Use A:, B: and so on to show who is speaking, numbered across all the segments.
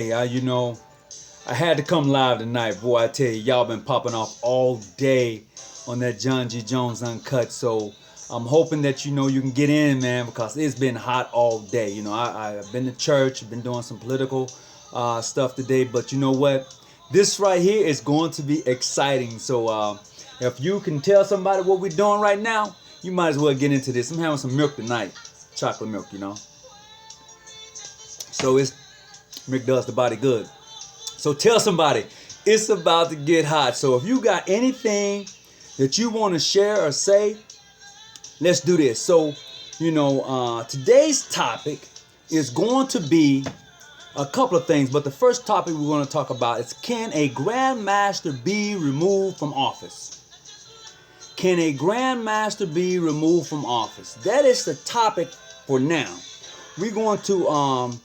A: Hey, I had to come live tonight. Boy, I tell you, y'all been popping off all day on that John G. Jones Uncut. So I'm hoping that you can get in, man, because it's been hot all day. I've been to church, been doing some political stuff today, but you know what? This right here is going to be exciting. So if you can tell somebody what we're doing right now, you might as well get into this. I'm having some milk tonight, chocolate milk. So it's milk does the body good. So tell somebody it's about to get hot. So if you got anything that you want to share or say, let's do this. So, today's topic is going to be a couple of things, but the first topic we're going to talk about is, can a Grandmaster be removed from office? Can a Grandmaster be removed from office? That is the topic for now. We're going to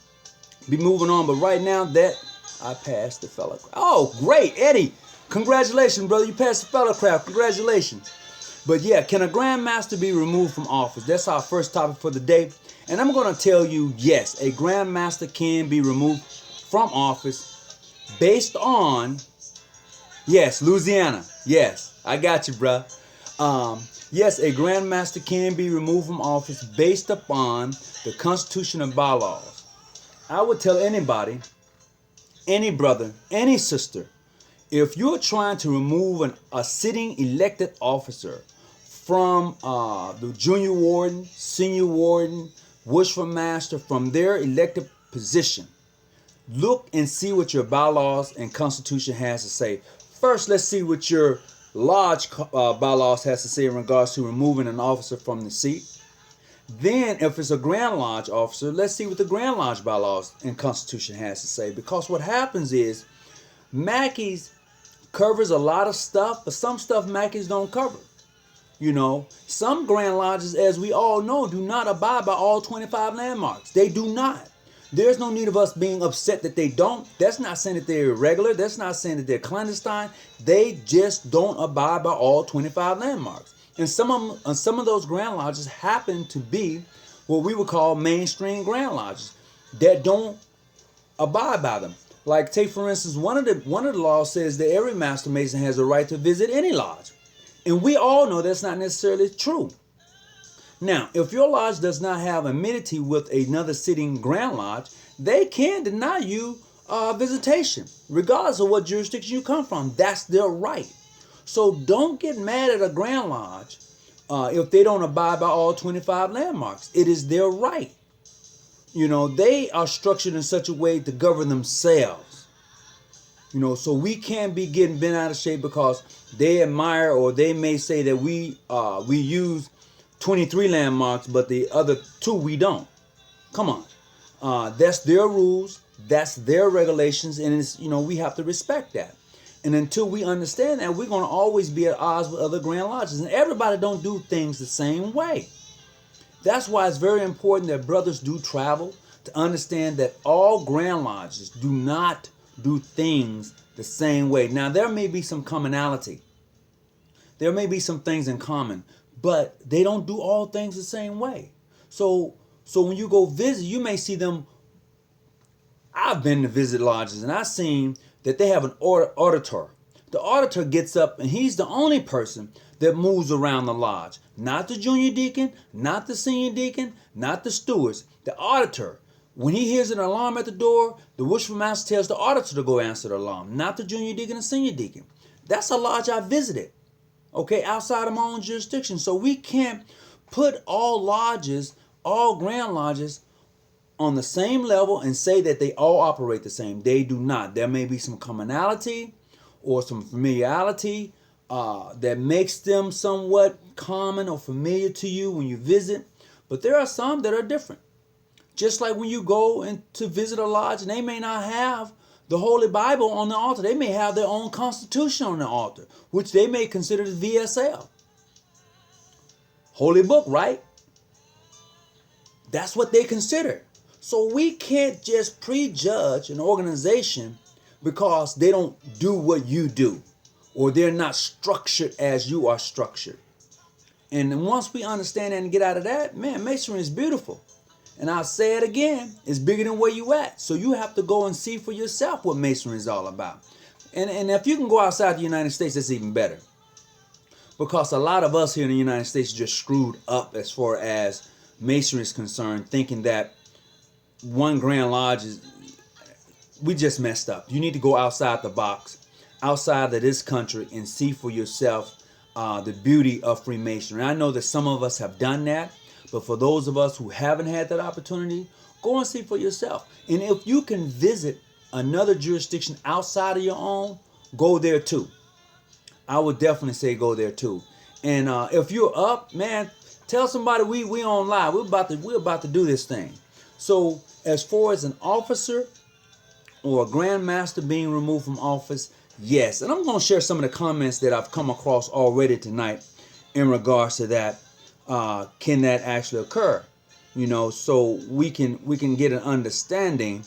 A: be moving on, but right now that I passed the fellow. Oh, great, Eddie! Congratulations, brother. You passed the fellow craft. Congratulations. But yeah, can a Grandmaster be removed from office? That's our first topic for the day. And I'm going to tell you, yes, a Grandmaster can be removed from office based on, yes, Louisiana. Yes, I got you, bruh. Yes, a Grandmaster can be removed from office based upon the Constitution and bylaws. I would tell anybody, any brother, any sister, if you're trying to remove a sitting elected officer from the junior warden, senior warden, worship master, from their elected position, look and see what your bylaws and constitution has to say. First, let's see what your lodge bylaws has to say in regards to removing an officer from the seat. Then, if it's a Grand Lodge officer, let's see what the Grand Lodge bylaws and constitution has to say. Because what happens is, Mackey's covers a lot of stuff, but some stuff Mackey's don't cover. Some Grand Lodges, as we all know, do not abide by all 25 landmarks. They do not. There's no need of us being upset that they don't. That's not saying that they're irregular. That's not saying that they're clandestine. They just don't abide by all 25 landmarks. And some of those Grand Lodges happen to be what we would call mainstream Grand Lodges that don't abide by them. Like, take for instance, one of the laws says that every Master Mason has a right to visit any lodge, and we all know that's not necessarily true. Now, if your lodge does not have amenity with another sitting Grand Lodge, they can deny you visitation, regardless of what jurisdiction you come from. That's their right. So don't get mad at a Grand Lodge if they don't abide by all 25 landmarks. It is their right. They are structured in such a way to govern themselves. So we can't be getting bent out of shape because they admire, or they may say that we use 23 landmarks, but the other two we don't. Come on. That's their rules. That's their regulations. And we have to respect that. And until we understand that, we're going to always be at odds with other Grand Lodges. And everybody don't do things the same way. That's why it's very important that brothers do travel, to understand that all Grand Lodges do not do things the same way. Now, there may be some commonality. There may be some things in common, but they don't do all things the same way. So when you go visit, you may see them. I've been to visit lodges, and I've seen that they have an auditor. The auditor gets up, and he's the only person that moves around the lodge. Not the junior deacon, not the senior deacon, not the stewards. The auditor. When he hears an alarm at the door, the worship master tells the auditor to go answer the alarm, not the junior deacon and senior deacon. That's a lodge I visited, outside of my own jurisdiction. So we can't put all lodges, all Grand Lodges, on the same level and say that they all operate the same. They do not. There may be some commonality or some familiarity that makes them somewhat common or familiar to you when you visit, but there are some that are different. Just like when you go in to visit a lodge, and they may not have the Holy Bible on the altar. They may have their own constitution on the altar, which they may consider the VSL. Holy book, right? That's what they consider. So we can't just prejudge an organization because they don't do what you do, or they're not structured as you are structured. And once we understand that and get out of that, man, Masonry is beautiful. And I'll say it again, it's bigger than where you at. So you have to go and see for yourself what Masonry is all about. And if you can go outside the United States, that's even better. Because a lot of us here in the United States just screwed up as far as Masonry is concerned, thinking that one Grand Lodge is, we just messed up. You need to go outside the box, outside of this country, and see for yourself the beauty of Freemasonry. I know that some of us have done that, but for those of us who haven't had that opportunity, go and see for yourself. And if you can visit another jurisdiction outside of your own, go there too. I would definitely say go there too. And if you're up, man, tell somebody we on live. We're about to do this thing. So as far as an officer or a Grandmaster being removed from office, yes. And I'm going to share some of the comments that I've come across already tonight in regards to that. Can that actually occur? You know, so we can get an understanding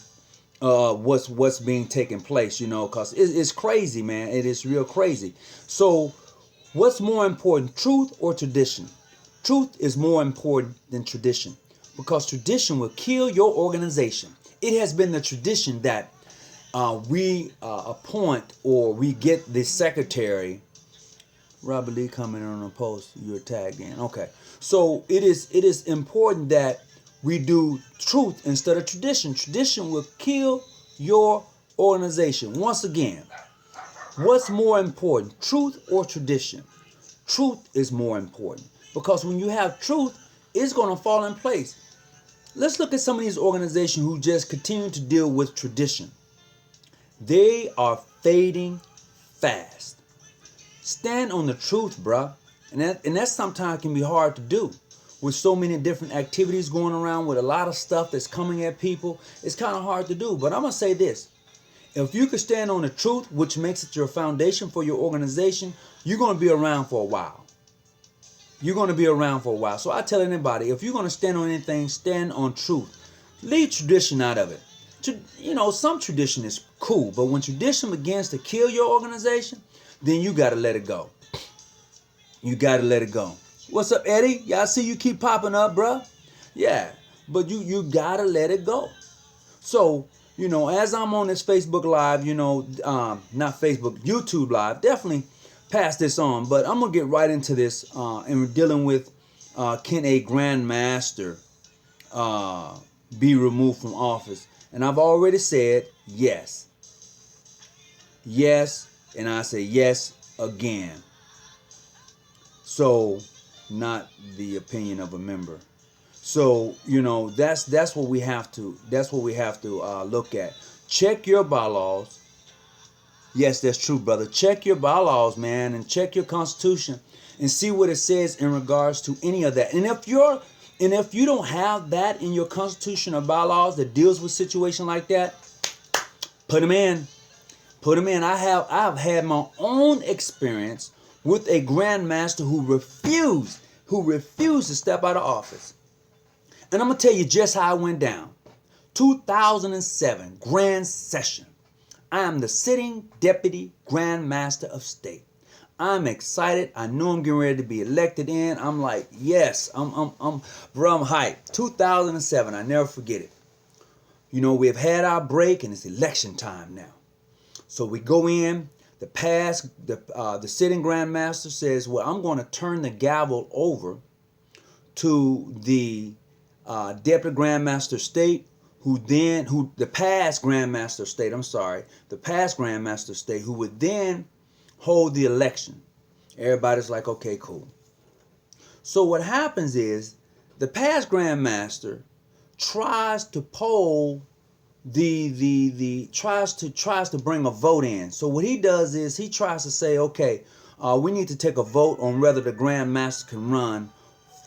A: of what's being taken place. You know, because it's crazy, man. It is real crazy. So what's more important, truth or tradition? Truth is more important than tradition, because tradition will kill your organization. It has been the tradition that we appoint or we get the secretary. Robert Lee commented on a post. You're tagged in. Okay. So it is important that we do truth instead of tradition. Tradition will kill your organization. Once again, what's more important, truth or tradition? Truth is more important, because when you have truth, it's going to fall in place. Let's look at some of these organizations who just continue to deal with tradition. They are fading fast. Stand on the truth, bruh. And that sometimes can be hard to do. With so many different activities going around, with a lot of stuff that's coming at people, it's kind of hard to do. But I'm going to say this. If you can stand on the truth, which makes it your foundation for your organization, you're going to be around for a while. You're going to be around for a while. So I tell anybody, if you're going to stand on anything, stand on truth. Leave tradition out of it. You know, some tradition is cool, but when tradition begins to kill your organization, then you got to let it go. You got to let it go. What's up, Eddie? Y'all see you keep popping up, bruh? Yeah, but you got to let it go. So, you know, as I'm on this Facebook Live, you know, not Facebook, YouTube Live, definitely pass this on. But I'm going to get right into this, and we're dealing with can a Grandmaster be removed from office? And I've already said yes. Yes, and I say yes again. So, not the opinion of a member. So, you know, that's what we have to look at. Check your bylaws. Yes, that's true, brother. Check your bylaws, man, and check your constitution and see what it says in regards to any of that. And if you don't have that in your constitution or bylaws that deals with situation like that, put them in. Put them in. I've had my own experience with a Grandmaster who refused to step out of office. And I'm going to tell you just how it went down. 2007 Grand Session. I am the sitting Deputy Grandmaster of State. I'm excited. I know I'm getting ready to be elected in. I'm like, yes, I'm hyped. 2007, I never forget it. You know, we've had our break and it's election time now. So we go in. The sitting Grandmaster says, well, I'm going to turn the gavel over to the Deputy Grandmaster State, the past Grandmaster State, who would then hold the election. Everybody's like, okay, cool. So what happens is the past Grandmaster tries to poll tries to bring a vote in. So what he does is he tries to say, okay, we need to take a vote on whether the Grandmaster can run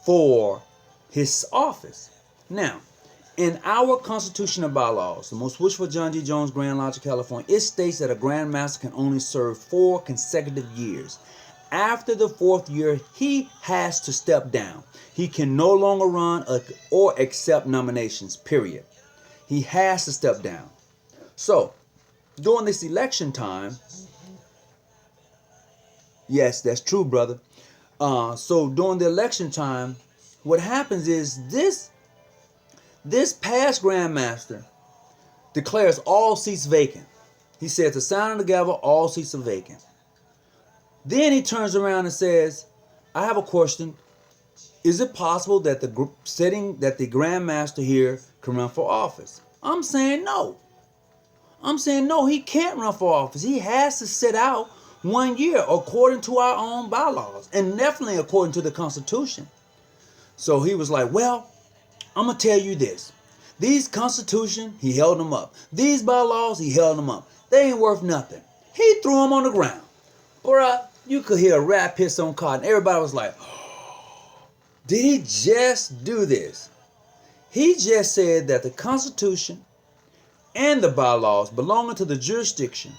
A: for his office. Now, in our constitutional bylaws, the most wished for John G. Jones Grand Lodge of California, it states that a Grandmaster can only serve 4 consecutive years. After the 4th year, he has to step down. He can no longer run or accept nominations, period. He has to step down. So, during this election time, yes, that's true, brother. So during the election time, what happens is This past Grandmaster declares all seats vacant. He says, at the sound of the gavel, all seats are vacant. Then he turns around and says, I have a question. Is it possible that the Grandmaster here can run for office? I'm saying no. I'm saying no, he can't run for office. He has to sit out 1 year according to our own bylaws and definitely according to the Constitution. So he was like, well, I'm going to tell you this. These Constitution, he held them up. These bylaws, he held them up. They ain't worth nothing. He threw them on the ground. Bruh, you could hear a rat piss on cotton. Everybody was like, did he just do this? He just said that the Constitution and the bylaws belonging to the jurisdiction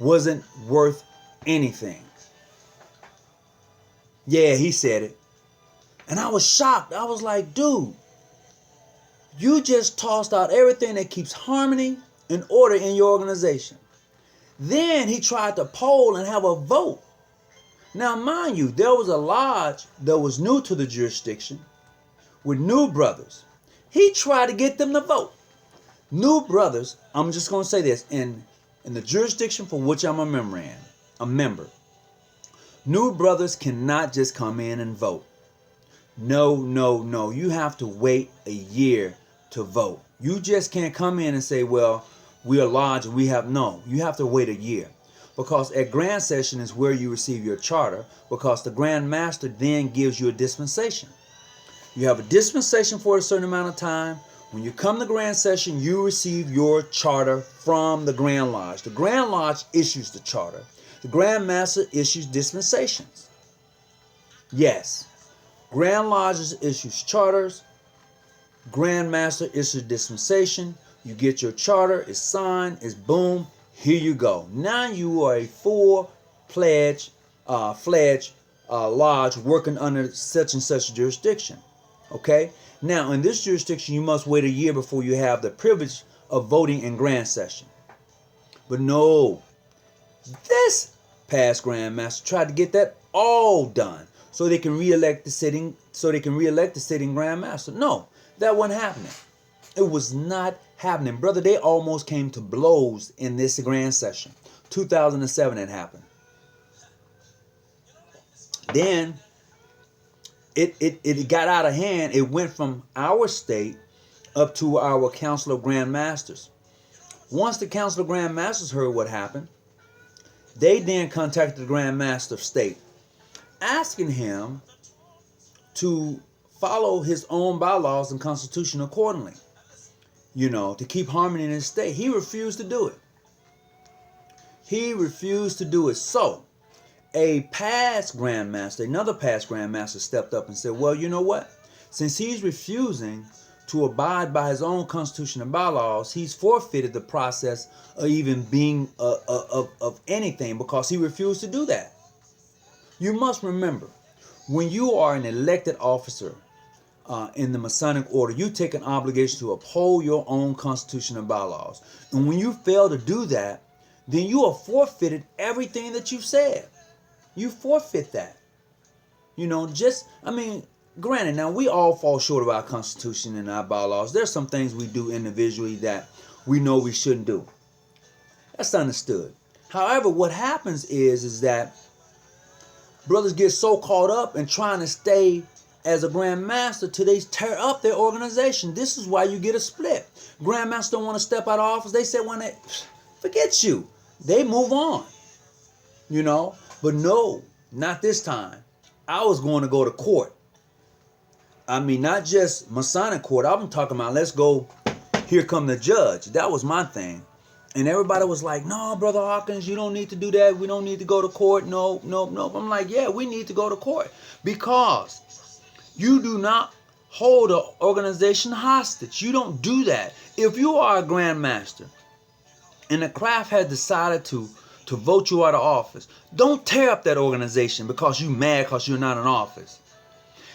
A: wasn't worth anything. Yeah, he said it. And I was shocked. I was like, dude, you just tossed out everything that keeps harmony and order in your organization. Then he tried to poll and have a vote. Now, mind you, there was a lodge that was new to the jurisdiction with new brothers. He tried to get them to vote. New brothers, I'm just going to say this, in the jurisdiction for which I'm a member, new brothers cannot just come in and vote. No. You have to wait a year to vote. You just can't come in and say, well, we are lodge and we have, no. You have to wait a year. Because at Grand Session is where you receive your charter, because the Grand Master then gives you a dispensation. You have a dispensation for a certain amount of time. When you come to Grand Session, you receive your charter from the Grand Lodge. The Grand Lodge issues the charter. The Grand Master issues dispensations. Yes, Grand Lodges issues charters. Grand Master issues dispensation. You get your charter, it's signed, it's boom, here you go. Now you are a full-fledged lodge working under such and such jurisdiction. Okay? Now, in this jurisdiction, you must wait a year before you have the privilege of voting in Grand Session. But no, this past Grand Master tried to get that all done so they can re-elect the sitting Grand Master. No, that wasn't happening. It was not happening. Brother, they almost came to blows in this Grand Session. 2007 it happened. Then it got out of hand. It went from our state up to our Council of Grand Masters. Once the Council of Grand Masters heard what happened, they then contacted the Grand Master of State, asking him to follow his own bylaws and constitution accordingly, to keep harmony in his state. He refused to do it. He refused to do it. So another past Grandmaster stepped up and said, well, you know what? Since he's refusing to abide by his own constitution and bylaws, he's forfeited the process of even being of anything, because he refused to do that. You must remember, when you are an elected officer in the Masonic order, you take an obligation to uphold your own constitution and bylaws. And when you fail to do that, then you have forfeited everything that you've said. You forfeit that. Granted, now we all fall short of our constitution and our bylaws. There's some things we do individually that we know we shouldn't do. That's understood. However, what happens is that brothers get so caught up in trying to stay as a Grand Master till they tear up their organization. This is why you get a split. Grand Masters don't want to step out of office. They say when they forget you, they move on. But no, not this time. I was going to go to court. I mean, not just Masonic court. I'm talking about, let's go, here come the judge. That was my thing. And everybody was like, no, Brother Hawkins, you don't need to do that. We don't need to go to court. No. I'm like, yeah, we need to go to court. Because you do not hold an organization hostage. You don't do that. If you are a Grand Master and the craft has decided to vote you out of office, don't tear up that organization because you're mad because you're not in office.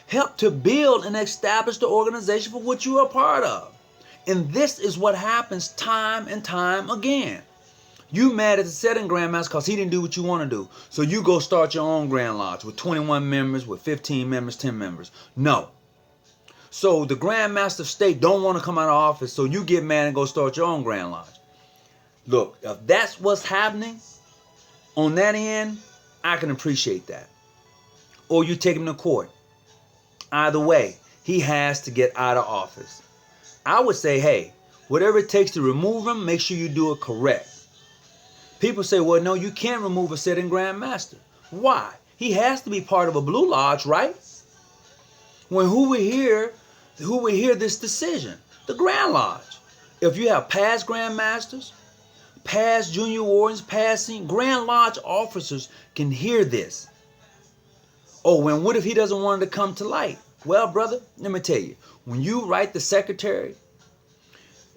A: Help to build and establish the organization for which you are a part of. And this is what happens time and time again. You mad at the setting Grand Master because he didn't do what you want to do. So you go start your own Grand Lodge with 21 members, with 15 members, 10 members. No. So the Grandmaster of State don't want to come out of office, so you get mad and go start your own Grand Lodge. Look, if that's what's happening on that end, I can appreciate that. Or you take him to court. Either way, he has to get out of office. I would say, hey, whatever it takes to remove him, make sure you do it correct. People say, well, no, you can't remove a sitting Grand Master. Why? He has to be part of a Blue Lodge, right? When who would hear this decision? The Grand Lodge. If you have past Grand Masters, past Junior Wardens, past Grand Lodge officers can hear this. Oh, and what if he doesn't want it to come to light? Well, brother, let me tell you. When you write the secretary,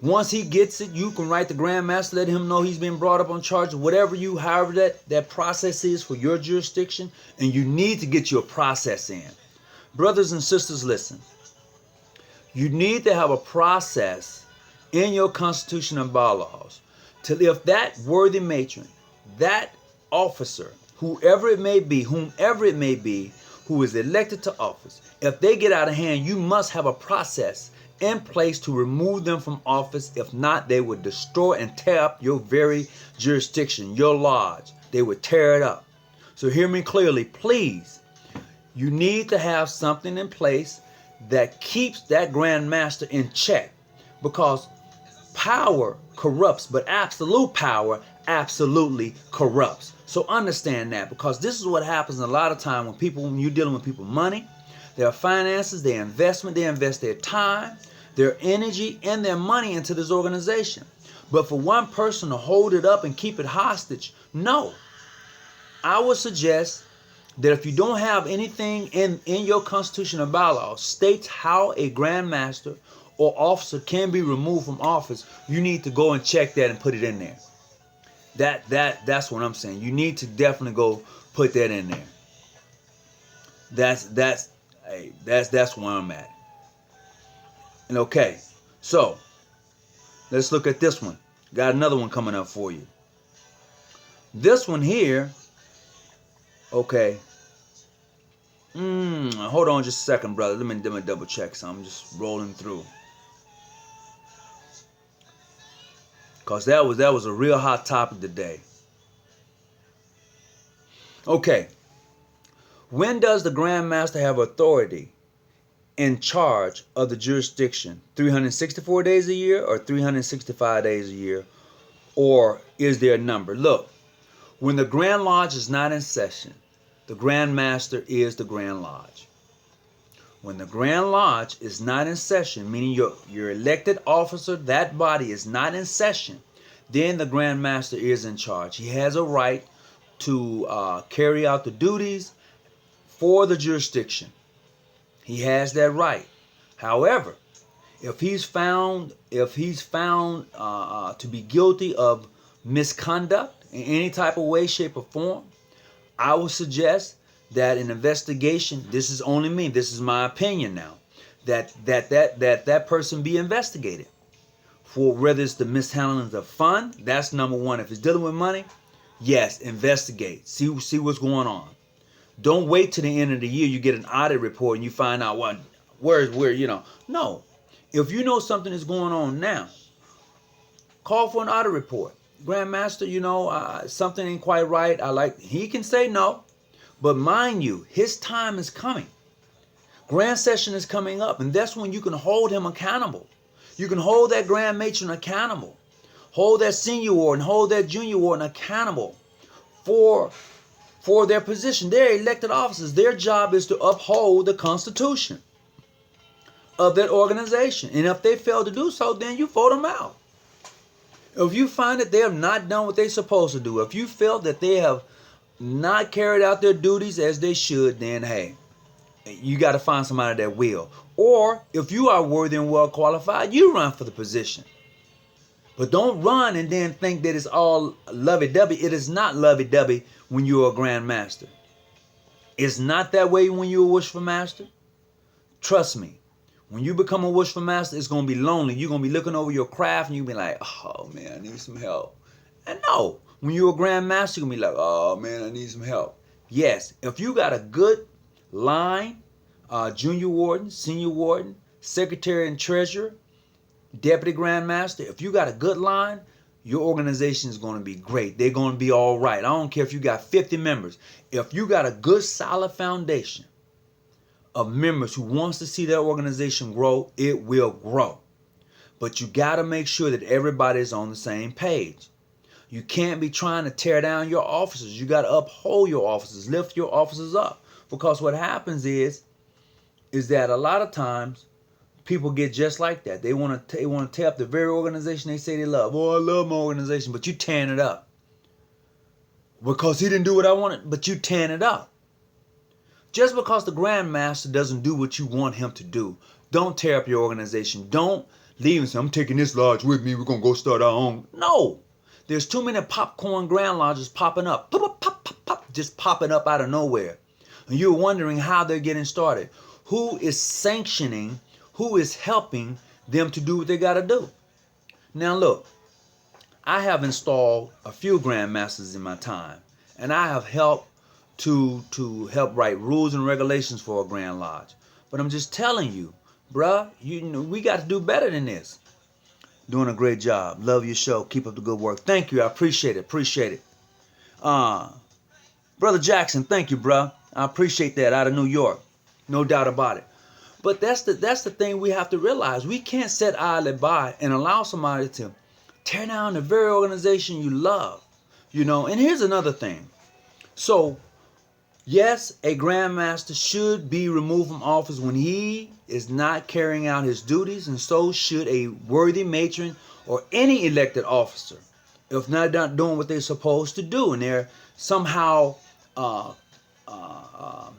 A: once he gets it, you can write the Grandmaster, let him know he's been brought up on charges, however that process is for your jurisdiction, and you need to get your process in. Brothers and sisters, listen. You need to have a process in your Constitution and bylaws to if that worthy matron, that officer, whomever it may be, who is elected to office, if they get out of hand, you must have a process in place to remove them from office. If not, they would destroy and tear up your very jurisdiction, your lodge. They would tear it up. So hear me clearly, please. You need to have something in place that keeps that Grand Master in check, because power corrupts, but absolute power absolutely corrupts. So understand that, because this is what happens a lot of time when you're dealing with people, money, their finances, their investment, they invest their time, their energy, and their money into this organization. But for one person to hold it up and keep it hostage, no. I would suggest that if you don't have anything in your Constitution or bylaws states how a Grand Master or officer can be removed from office, you need to go and check that and put it in there. That's what I'm saying. You need to definitely go put that in there. That's where I'm at. And okay, so let's look at this one. Got another one coming up for you. This one here, okay. Hold on just a second, brother. Let me double check. So I'm just rolling through. Because that was a real hot topic today. Okay. When does the Grand Master have authority in charge of the jurisdiction? 364 days a year or 365 days a year? Or is there a number? Look, when the Grand Lodge is not in session, the Grand Master is the Grand Lodge. When the Grand Lodge is not in session, meaning your elected officer, that body is not in session, then the Grand Master is in charge. He has a right to carry out the duties for the jurisdiction. He has that right. However, if he's found to be guilty of misconduct in any type of way, shape, or form, I would suggest that an investigation, this is only me, this is my opinion now, that person be investigated for whether it's the mishandling of the fund. That's number one. If it's dealing with money, yes, investigate. See what's going on. Don't wait till the end of the year you get an audit report and you find out where No. If you know something is going on now, call for an audit report. Grandmaster, something ain't quite right. He can say no, but mind you, his time is coming. Grand session is coming up, and that's when you can hold him accountable. You can hold that Grand Matron accountable. Hold that Senior Warden, hold that Junior Warden accountable for their position. They're elected officers. Their job is to uphold the Constitution of that organization. And if they fail to do so, then you vote them out. If you find that they have not done what they're supposed to do, if you feel that they have not carried out their duties as they should, then hey, you got to find somebody that will. Or if you are worthy and well qualified, you run for the position. But don't run and then think that it's all lovey-dovey. It is not lovey-dovey when you're a Grand Master. It's not that way when you're a Wishful Master. Trust me. When you become a Wishful Master, it's going to be lonely. You're going to be looking over your craft and you'll be like, oh man, I need some help. And no, when you're a Grand Master, you're going to be like, oh man, I need some help. Yes, if you got a good line, Junior Warden, Senior Warden, secretary and treasurer, deputy grandmaster, if you got a good line, your organization is going to be great. They're going to be all right. I don't care if you got 50 members. If you got a good, solid foundation of members who wants to see their organization grow, it will grow. But you got to make sure that everybody is on the same page. You can't be trying to tear down your officers. You got to uphold your officers, lift your officers up. Because what happens is that a lot of times people get just like that. They want to tear up the very organization they say they love. Oh, I love my organization, but you tearing it up. Because he didn't do what I wanted, but you tearing it up. Just because the Grandmaster doesn't do what you want him to do, don't tear up your organization. Don't leave and say, I'm taking this lodge with me. We're going to go start our own. No. There's too many popcorn Grand Lodges popping up. Pop, pop, pop, pop, just popping up out of nowhere. And you're wondering how they're getting started. Who is sanctioning, who is helping them to do what they got to do? Now look, I have installed a few Grandmasters in my time. And I have helped to help write rules and regulations for a Grand Lodge. But I'm just telling you, bruh, we got to do better than this. Doing a great job. Love your show. Keep up the good work. Thank you. I appreciate it. Appreciate it. Brother Jackson, thank you, bruh. I appreciate that out of New York. No doubt about it. But that's the thing we have to realize. We can't sit idly by and allow somebody to tear down the very organization you love. And here's another thing. So, yes, a Grandmaster should be removed from office when he is not carrying out his duties, and so should a worthy matron or any elected officer if not doing what they're supposed to do, and they're somehow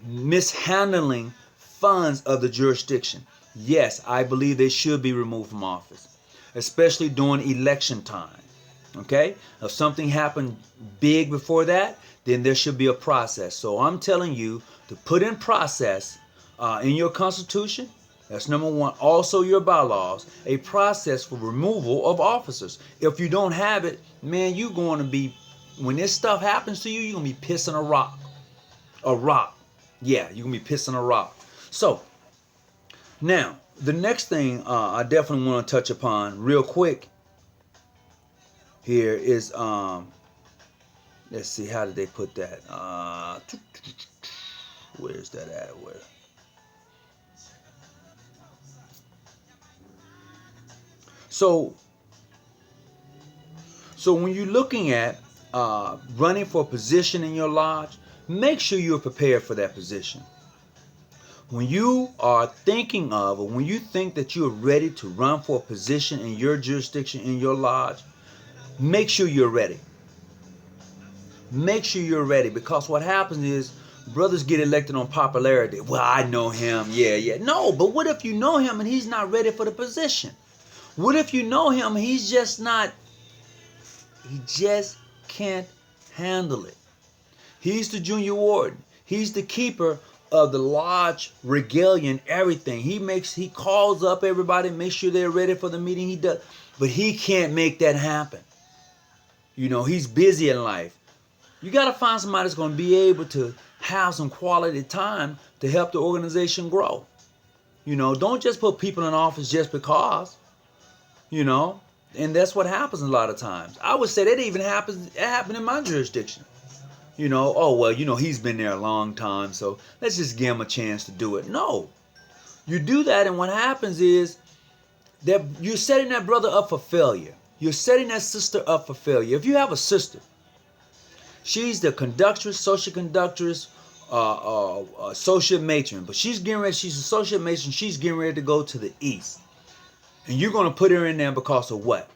A: mishandling funds of the jurisdiction. Yes, I believe they should be removed from office, especially during election time. Okay? If something happened big before that, then there should be a process. So I'm telling you to put in process in your Constitution. That's number one. Also your bylaws, a process for removal of officers. If you don't have it, man, you're going to be, when this stuff happens to you, you're going to be pissing a rock. A rock. Yeah, you're going to be pissing a rock. So, now, the next thing I definitely want to touch upon real quick here is, let's see, how did they put that? Where's that at? Where? So when you're looking at running for a position in your lodge, make sure you're prepared for that position. When you are thinking of, or when you think that you're ready to run for a position in your jurisdiction, in your lodge, make sure you're ready. Make sure you're ready, because what happens is brothers get elected on popularity. Well, I know him. Yeah. No, but what if you know him and he's not ready for the position? What if you know him and he just can't handle it? He's the junior warden. He's the keeper of the lodge regalia, everything. He calls up everybody, makes sure they're ready for the meeting. He does, but he can't make that happen. He's busy in life. You got to find somebody that's going to be able to have some quality time to help the organization grow. Don't just put people in office just because. And that's what happens a lot of times. I would say that even happened in my jurisdiction. He's been there a long time, so let's just give him a chance to do it. No. You do that, and what happens is that you're setting that brother up for failure. You're setting that sister up for failure. If you have a sister, she's the conductress, social conductress, associate matron, but she's associate matron, she's getting ready to go to the east. And you're going to put her in there because of what?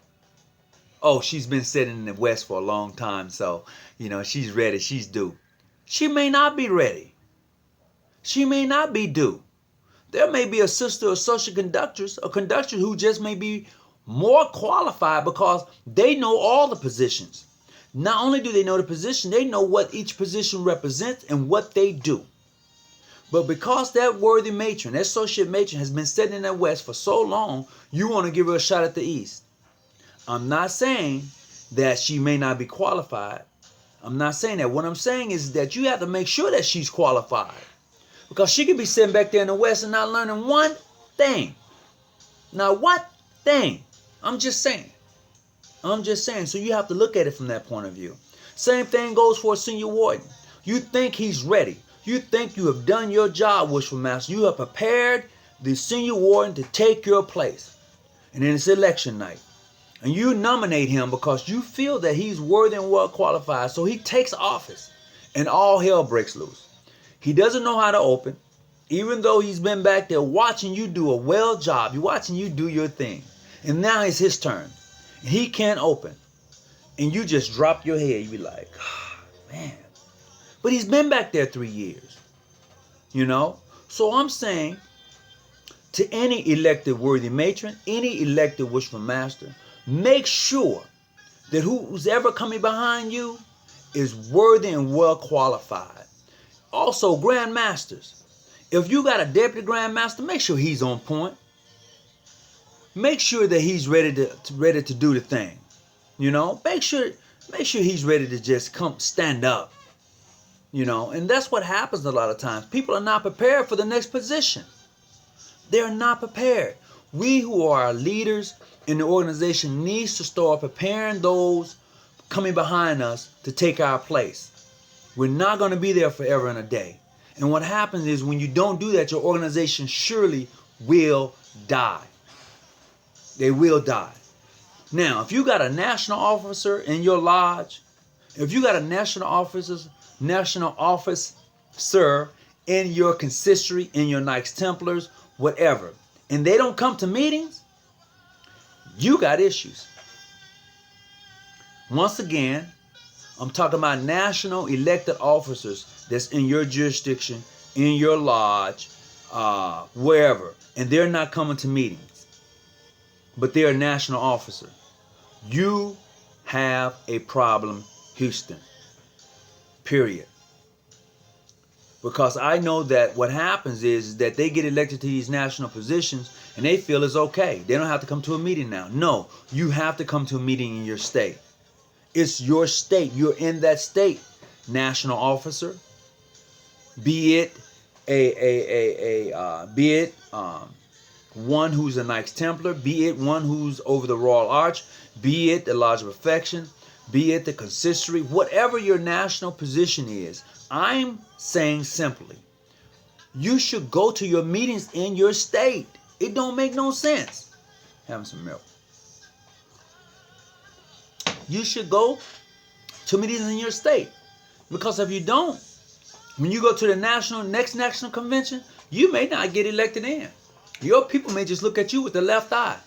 A: Oh, she's been sitting in the West for a long time, so, she's ready, she's due. She may not be ready. She may not be due. There may be a sister or social conductress, a conductor who just may be more qualified because they know all the positions. Not only do they know the position, they know what each position represents and what they do. But because that worthy matron, that associate matron, has been sitting in the West for so long, you want to give her a shot at the East. I'm not saying that she may not be qualified. I'm not saying that. What I'm saying is that you have to make sure that she's qualified. Because she could be sitting back there in the West and not learning one thing. Now what thing? I'm just saying. So you have to look at it from that point of view. Same thing goes for a senior warden. You think he's ready. You think you have done your job, Wishful Master. You have prepared the senior warden to take your place. And then it's election night. And you nominate him because you feel that he's worthy and well qualified. So he takes office and all hell breaks loose. He doesn't know how to open, even though he's been back there watching you do a well job. He's watching you do your thing. And now it's his turn. And he can't open. And you just drop your head. You be like, oh, man. But he's been back there 3 years. You know? So I'm saying to any elected worthy matron, any elected wishful master, make sure that who's ever coming behind you is worthy and well qualified. Also, Grandmasters. If you got a deputy Grandmaster, make sure he's on point. Make sure that he's ready to do the thing. You know, make sure he's ready to just come stand up. You know, and that's what happens a lot of times. People are not prepared for the next position. They're not prepared. We who are leaders in the organization needs to start preparing those coming behind us to take our place. We're not going to be there forever and a day. And what happens is when you don't do that, your organization surely will die. They will die. Now, if you got a national officer in your lodge, if you got a national officer in your consistory, in your Knights Templars, whatever, and they don't come to meetings, you got issues. Once again, I'm talking about national elected officers that's in your jurisdiction, in your lodge, wherever, and they're not coming to meetings, but they're a national officer. You have a problem, Houston. Period. Because I know that what happens is that they get elected to these national positions and they feel it's okay. They don't have to come to a meeting now. No, you have to come to a meeting in your state. It's your state. You're in that state. National officer, be it one who's a Knights Templar, be it one who's over the Royal Arch, be it the Lodge of Affection, be it the consistory, whatever your national position is, I'm saying simply, you should go to your meetings in your state. It don't make no sense. Having some milk. You should go to meetings in your state. Because if you don't, when you go to the next national convention, you may not get elected in. Your people may just look at you with the left eye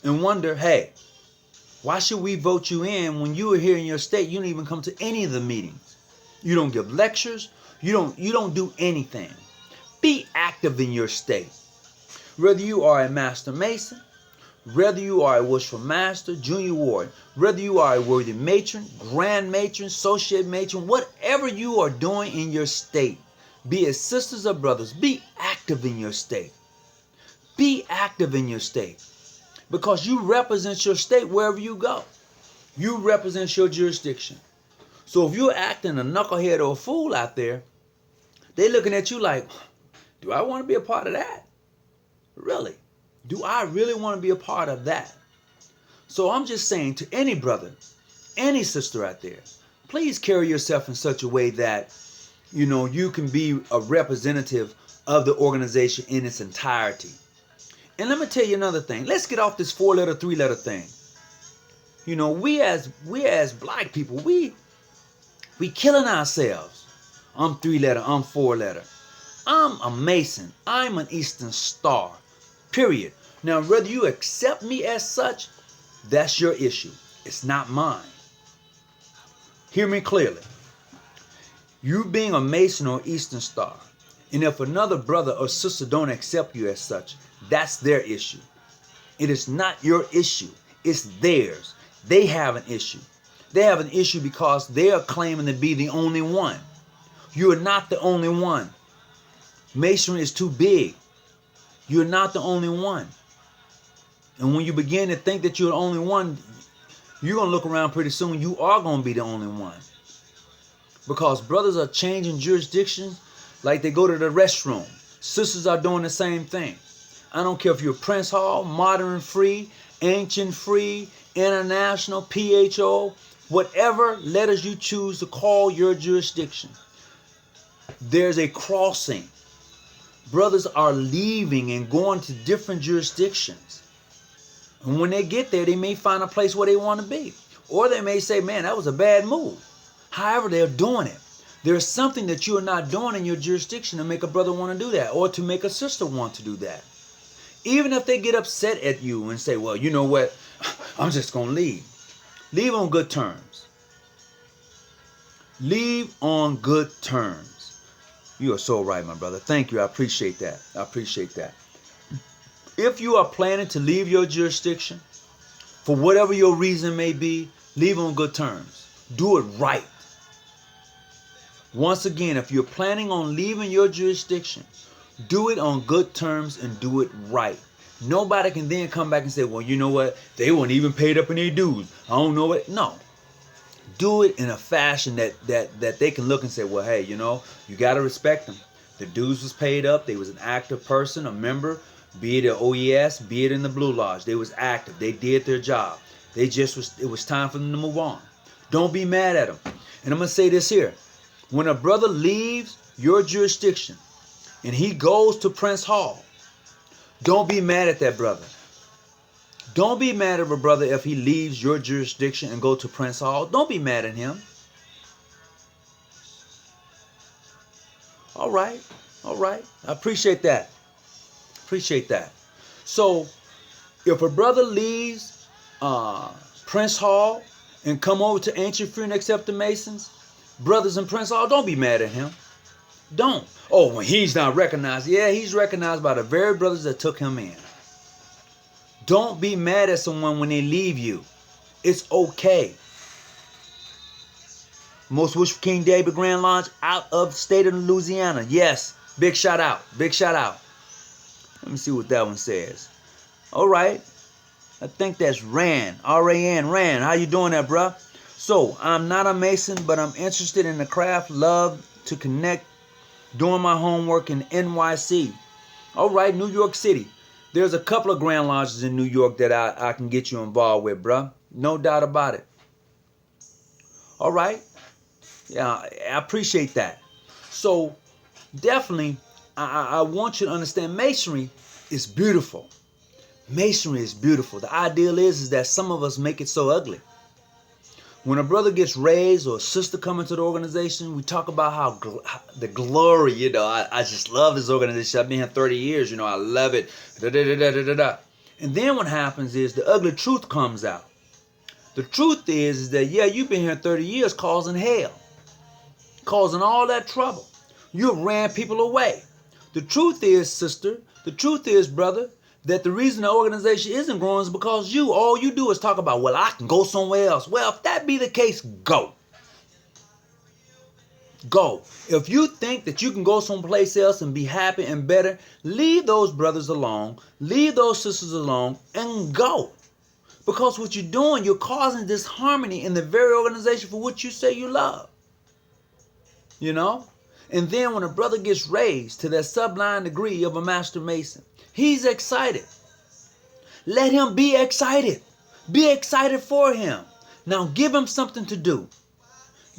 A: and wonder, hey, why should we vote you in when you are here in your state? You don't even come to any of the meetings. You don't give lectures. You don't do anything. Be active in your state. Whether you are a Master Mason, whether you are a Wishful Master, Junior Ward, whether you are a Worthy Matron, Grand Matron, Associate Matron, whatever you are doing in your state, be it sisters or brothers, be active in your state. Be active in your state. Because you represent your state wherever you go. You represent your jurisdiction. So if you're acting a knucklehead or a fool out there, they're looking at you like, do I want to be a part of that? Really? Do I really want to be a part of that? So I'm just saying to any brother, any sister out there, please carry yourself in such a way that, you know, you can be a representative of the organization in its entirety. And let me tell you another thing. Let's get off this 4-letter, 3-letter thing. You know, we as black people, we killing ourselves. I'm 3-letter, I'm 4-letter. I'm a Mason. I'm an Eastern Star. Period. Now, whether you accept me as such, that's your issue. It's not mine. Hear me clearly. You being a Mason or Eastern Star, and if another brother or sister don't accept you as such, that's their issue. It is not your issue. It's theirs. They have an issue. They have an issue because they are claiming to be the only one. You are not the only one. Masonry is too big. You're not the only one. And when you begin to think that you're the only one, you're going to look around pretty soon. You are going to be the only one. Because brothers are changing jurisdictions like they go to the restroom. Sisters are doing the same thing. I don't care if you're Prince Hall, Modern Free, Ancient Free, International, PHO, whatever letters you choose to call your jurisdiction. There's a crossing. Brothers are leaving and going to different jurisdictions. And when they get there, they may find a place where they want to be. Or they may say, man, that was a bad move. However, they're doing it. There's something that you are not doing in your jurisdiction to make a brother want to do that, or to make a sister want to do that. Even if they get upset at you and say, well, you know what, I'm just going to leave. Leave on good terms. Leave on good terms. You are so right, my brother. Thank you. I appreciate that. I appreciate that. If you are planning to leave your jurisdiction, for whatever your reason may be, leave on good terms. Do it right. Once again, if you're planning on leaving your jurisdiction, do it on good terms and do it right. Nobody can then come back and say, well, you know what? They weren't even paid up in their dues. I don't know it. No. Do it in a fashion that they can look and say, well, hey, you know, you got to respect them. The dues was paid up. They was an active person, a member, be it an OES, be it in the Blue Lodge. They was active. They did their job. It was time for them to move on. Don't be mad at them. And I'm going to say this here. When a brother leaves your jurisdiction and he goes to Prince Hall, don't be mad at that brother. Don't be mad at a brother if he leaves your jurisdiction and go to Prince Hall. Don't be mad at him. All right. All right. I appreciate that. Appreciate that. So if a brother leaves Prince Hall and come over to Ancient Free and accept the Masons, brothers in Prince Hall, don't be mad at him. Don't. Oh, when he's not recognized. Yeah, he's recognized by the very brothers that took him in. Don't be mad at someone when they leave you. It's okay. Most wish for King David Grand Lodge out of the state of Louisiana. Yes. Big shout out. Big shout out. Let me see what that one says. All right. I think that's Rand. R-A-N. Rand. How you doing there, bruh? So, I'm not a Mason, but I'm interested in the craft. Love to connect. Doing my homework in NYC. All right, New York City. There's a couple of Grand Lodges in New York that I can get you involved with, bruh. No doubt about it. All right. Yeah, I appreciate that. So, definitely, I want you to understand Masonry is beautiful. Masonry is beautiful. The ideal is that some of us make it so ugly. When a brother gets raised or a sister come into the organization, we talk about how the glory, you know, I just love this organization. I've been here 30 years, you know, I love it. And then what happens is the ugly truth comes out. The truth is that, yeah, you've been here 30 years causing hell, causing all that trouble. You've ran people away. The truth is, sister, the truth is, brother, that the reason the organization isn't growing is because all you do is talk about, well, I can go somewhere else. Well, if that be the case, go. Go. If you think that you can go someplace else and be happy and better, leave those brothers alone, leave those sisters alone, and go. Because what you're doing, you're causing disharmony in the very organization for which you say you love. You know? And then when a brother gets raised to that sublime degree of a Master Mason, he's excited. Let him be excited. Be excited for him. Now give him something to do.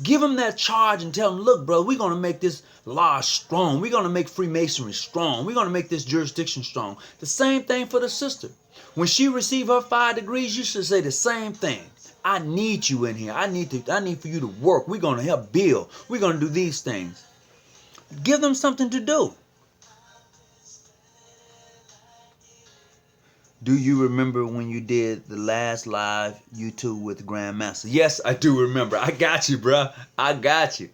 A: Give him that charge and tell him, look, bro, we're going to make this lodge strong. We're going to make Freemasonry strong. We're going to make this jurisdiction strong. The same thing for the sister. When she receives her 5 degrees, you should say the same thing. I need you in here. I need for you to work. We're going to help build. We're going to do these things. Give them something to do. Do you remember when you did the last live YouTube with Grandmaster? Yes, I do remember. I got you, bruh. I got you.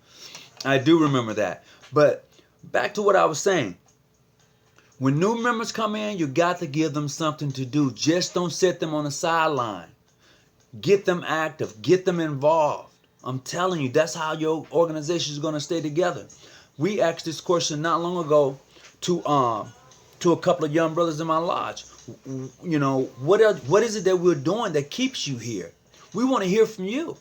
A: I do remember that. But back to what I was saying. When new members come in, you got to give them something to do. Just don't set them on the sideline. Get them active. Get them involved. I'm telling you, that's how your organization is going to stay together. We asked this question not long ago to a couple of young brothers in my lodge. You know, what is it that we're doing that keeps you here? We want to hear from you.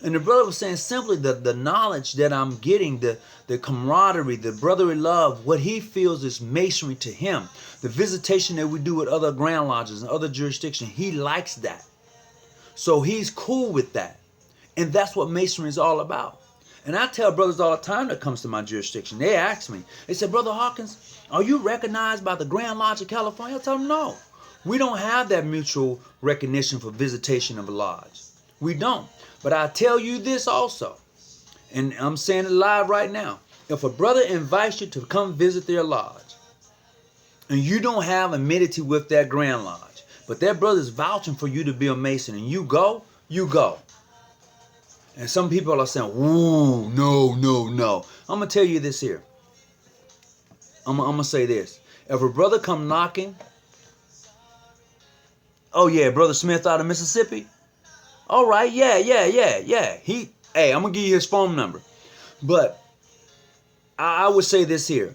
A: And the brother was saying simply the knowledge that I'm getting, the camaraderie, the brotherly love, what he feels is masonry to him. The visitation that we do with other Grand Lodges and other jurisdictions, he likes that. So he's cool with that. And that's what masonry is all about. And I tell brothers all the time that comes to my jurisdiction, they ask me, they say, Brother Hawkins, are you recognized by the Grand Lodge of California? I tell them, no. We don't have that mutual recognition for visitation of a lodge. We don't. But I tell you this also, and I'm saying it live right now. If a brother invites you to come visit their lodge, and you don't have amity with that Grand Lodge, but that brother's vouching for you to be a Mason, and you go, you go. And some people are saying, ooh, no, no, no. I'm going to tell you this here. I'm going to say this. If a brother come knocking, oh yeah, Brother Smith out of Mississippi. All right, yeah. Hey, I'm going to give you his phone number. But I would say this here.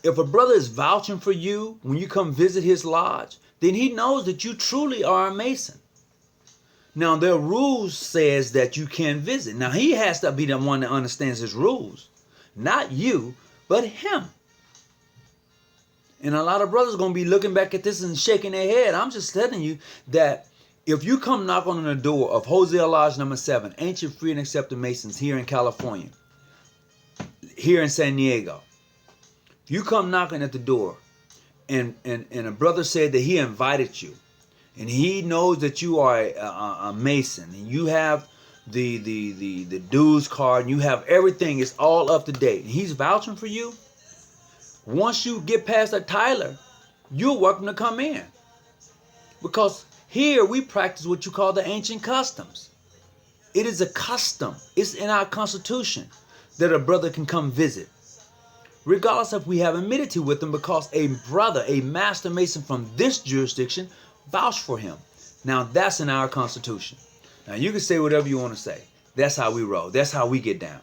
A: If a brother is vouching for you when you come visit his lodge, then he knows that you truly are a Mason. Now, their rules says that you can visit. Now, he has to be the one that understands his rules. Not you, but him. And a lot of brothers are going to be looking back at this and shaking their head. I'm just telling you that if you come knock on the door of Hosea Lodge number 7, Ancient Free and Accepted Masons here in California, here in San Diego, if you come knocking at the door and a brother said that he invited you, and he knows that you are a Mason, and you have the dues card, and you have everything, it's all up to date, and he's vouching for you, once you get past that Tyler, you're welcome to come in. Because here we practice what you call the ancient customs. It is a custom. It's in our Constitution that a brother can come visit, regardless if we have amity with him, because a brother, a Master Mason from this jurisdiction, vouch for him. Now that's in our Constitution. Now you can say whatever you want to say. That's how we roll. That's how we get down.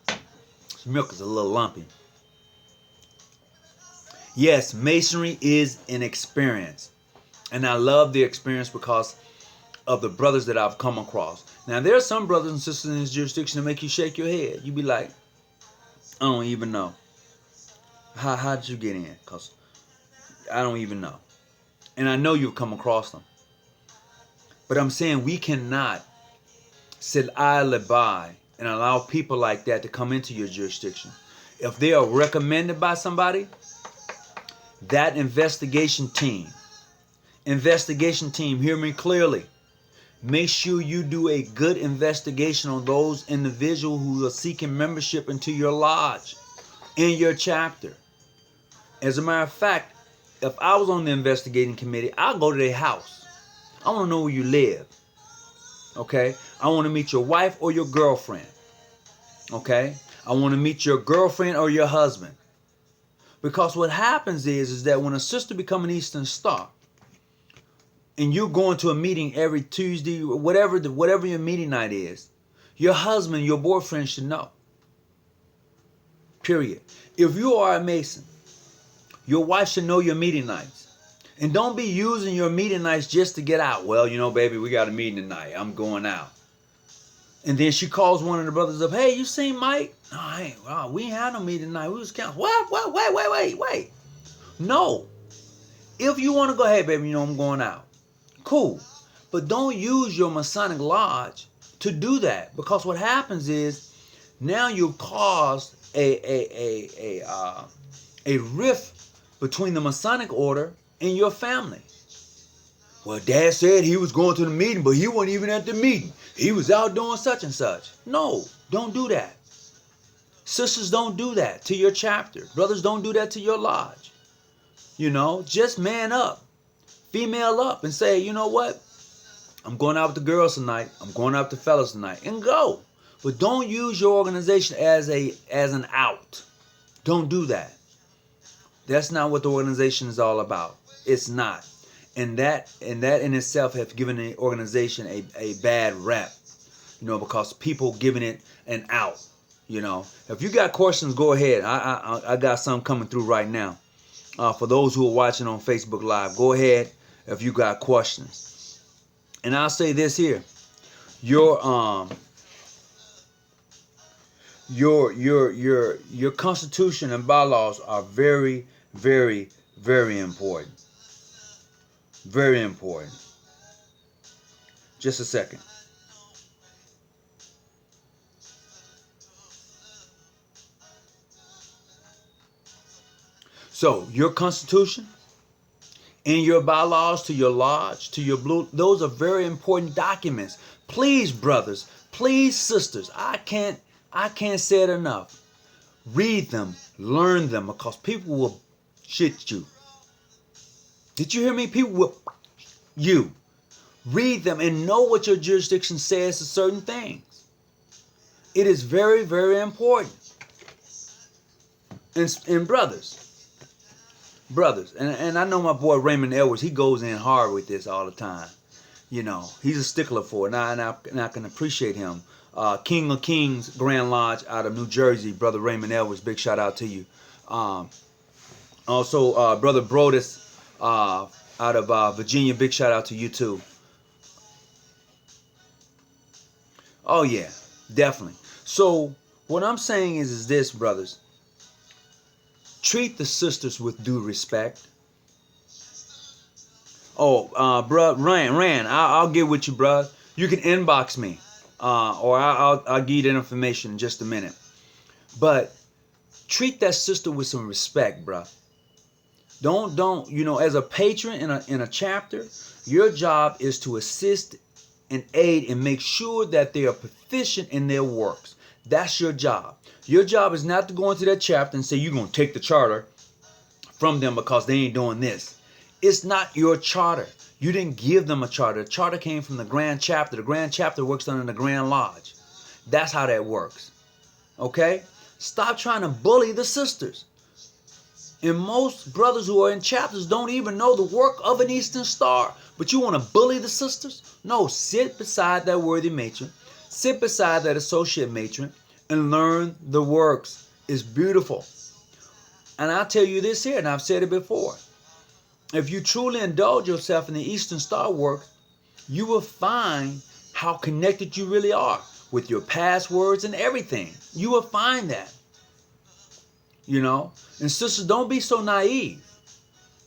A: This milk is a little lumpy. Yes, Masonry is an experience. And I love the experience because of the brothers that I've come across. Now there are some brothers and sisters in this jurisdiction that make you shake your head. You be like, I don't even know. How did you get in? Because I don't even know. And I know you've come across them. But I'm saying we cannot sit idly by and allow people like that to come into your jurisdiction. If they are recommended by somebody, that investigation team, hear me clearly. Make sure you do a good investigation on those individuals who are seeking membership into your lodge, in your chapter. As a matter of fact, if I was on the investigating committee, I'll go to their house. I want to know where you live. Okay? I want to meet your wife or your girlfriend. Okay? I want to meet your girlfriend or your husband. Because what happens is that when a sister becomes an Eastern Star, and you're going to a meeting every Tuesday, whatever your meeting night is, your husband, your boyfriend should know. Period. If you are a Mason, your wife should know your meeting nights. And don't be using your meeting nights just to get out. Well, you know, baby, we got a meeting tonight. I'm going out. And then she calls one of the brothers up. Hey, you seen Mike? No, I ain't. Wow, we ain't had no meeting tonight. We was counting. What? Wait. No. If you want to go, hey, baby, you know, I'm going out. Cool. But don't use your Masonic lodge to do that. Because what happens is now you've caused a rift between the Masonic order and your family. Well, Dad said he was going to the meeting, but he wasn't even at the meeting. He was out doing such and such. No, don't do that. Sisters, don't do that to your chapter. Brothers, don't do that to your lodge. You know, just man up. Female up and say, you know what? I'm going out with the girls tonight. I'm going out with the fellas tonight. And go. But don't use your organization as an out. Don't do that. That's not what the organization is all about. It's not. And that in itself has given the organization a bad rep. You know, because people giving it an out. You know. If you got questions, go ahead. I got some coming through right now. For those who are watching on Facebook Live, go ahead if you got questions. And I'll say this here. Your your constitution and bylaws are very, very, very important. Very important. Just a second. So your constitution and your bylaws to your lodge, to your blue, those are very important documents. Please, brothers, please, sisters, I can't say it enough. Read them, learn them, because people will shit you. Did you hear me? People will you. Read them and know what your jurisdiction says to certain things. It is very, very important. And brothers, and I know my boy Raymond Edwards, he goes in hard with this all the time. You know, he's a stickler for it, and I can appreciate him. King of Kings Grand Lodge out of New Jersey, brother Raymond Edwards, big shout out to you. Also, brother Brodus out of Virginia, big shout out to you too. Oh yeah, definitely. So what I'm saying is this, brothers. Treat the sisters with due respect. Oh, bruh, Rand, I'll get with you, bruh. You can inbox me, or I'll give you that information in just a minute. But treat that sister with some respect, bruh. Don't, you know, as a patron in a chapter, your job is to assist and aid and make sure that they are proficient in their works. That's your job. Your job is not to go into that chapter and say you're going to take the charter from them because they ain't doing this. It's not your charter. You didn't give them a charter. The charter came from the Grand Chapter. The Grand Chapter works under the Grand Lodge. That's how that works. Okay? Stop trying to bully the sisters. And most brothers who are in chapters don't even know the work of an Eastern Star. But you want to bully the sisters? No, sit beside that worthy matron. Sit beside that associate matron and learn the works. It's beautiful. And I'll tell you this here, and I've said it before. If you truly indulge yourself in the Eastern Star work, you will find how connected you really are with your passwords and everything. You will find that. You know? And sisters, don't be so naive.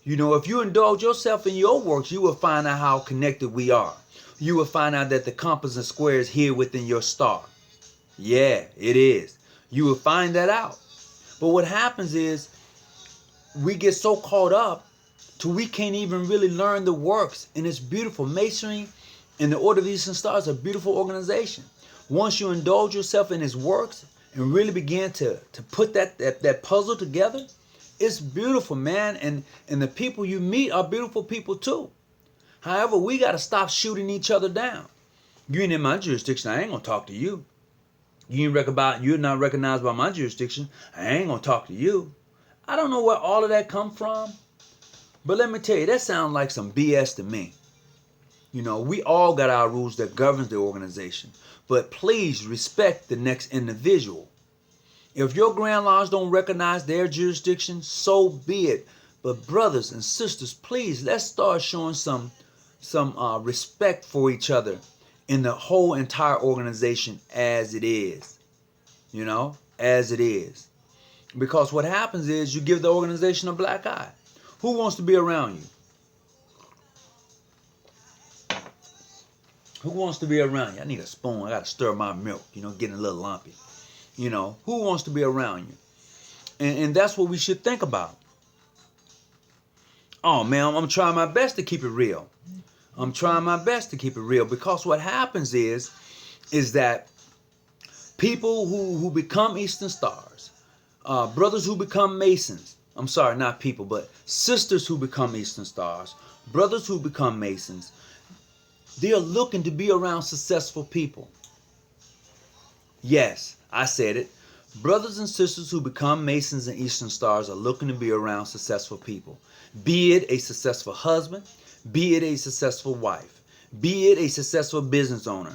A: You know, if you indulge yourself in your works, you will find out how connected we are. You will find out that the compass and square is here within your star. Yeah, it is. You will find that out. But what happens is we get so caught up till we can't even really learn the works. And it's beautiful. Masonry and the Order of the Eastern Star is a beautiful organization. Once you indulge yourself in its works and really begin to put that puzzle together, it's beautiful, man. And the people you meet are beautiful people too. However, we got to stop shooting each other down. You ain't in my jurisdiction, I ain't going to talk to you. You're not recognized by my jurisdiction, I ain't going to talk to you. I don't know where all of that come from. But let me tell you, that sounds like some BS to me. You know, we all got our rules that governs the organization. But please respect the next individual. If your Grand Lodge don't recognize their jurisdiction, so be it. But brothers and sisters, please, let's start showing some respect for each other in the whole entire organization as it is. You know, as it is. Because what happens is you give the organization a black eye. Who wants to be around you? Who wants to be around you? I need a spoon. I got to stir my milk, you know, getting a little lumpy. You know, who wants to be around you? And that's what we should think about. Oh, man, I'm trying my best to keep it real. I'm trying my best to keep it real because what happens is that people who become Eastern Stars, brothers who become Masons, I'm sorry, not people, but sisters who become Eastern Stars, brothers who become Masons, they are looking to be around successful people. Yes, I said it. Brothers and sisters who become Masons and Eastern Stars are looking to be around successful people. Be it a successful husband, be it a successful wife, be it a successful business owner.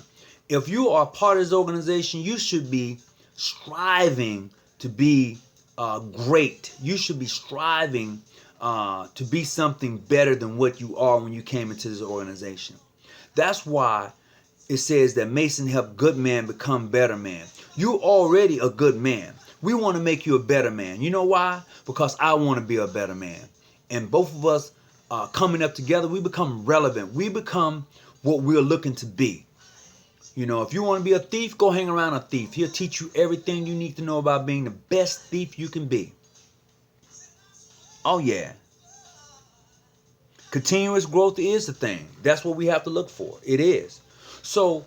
A: If you are part of this organization, you should be striving to be great. You should be striving to be something better than what you are when you came into this organization. That's why it says that Mason helped good men become better men. You already a good man. We want to make you a better man. You know why? Because I want to be a better man. And both of us coming up together, we become relevant. We become what we're looking to be. You know, if you want to be a thief, go hang around a thief. He'll teach you everything you need to know about being the best thief you can be. Oh, yeah. Continuous growth is the thing. That's what we have to look for. It is. So,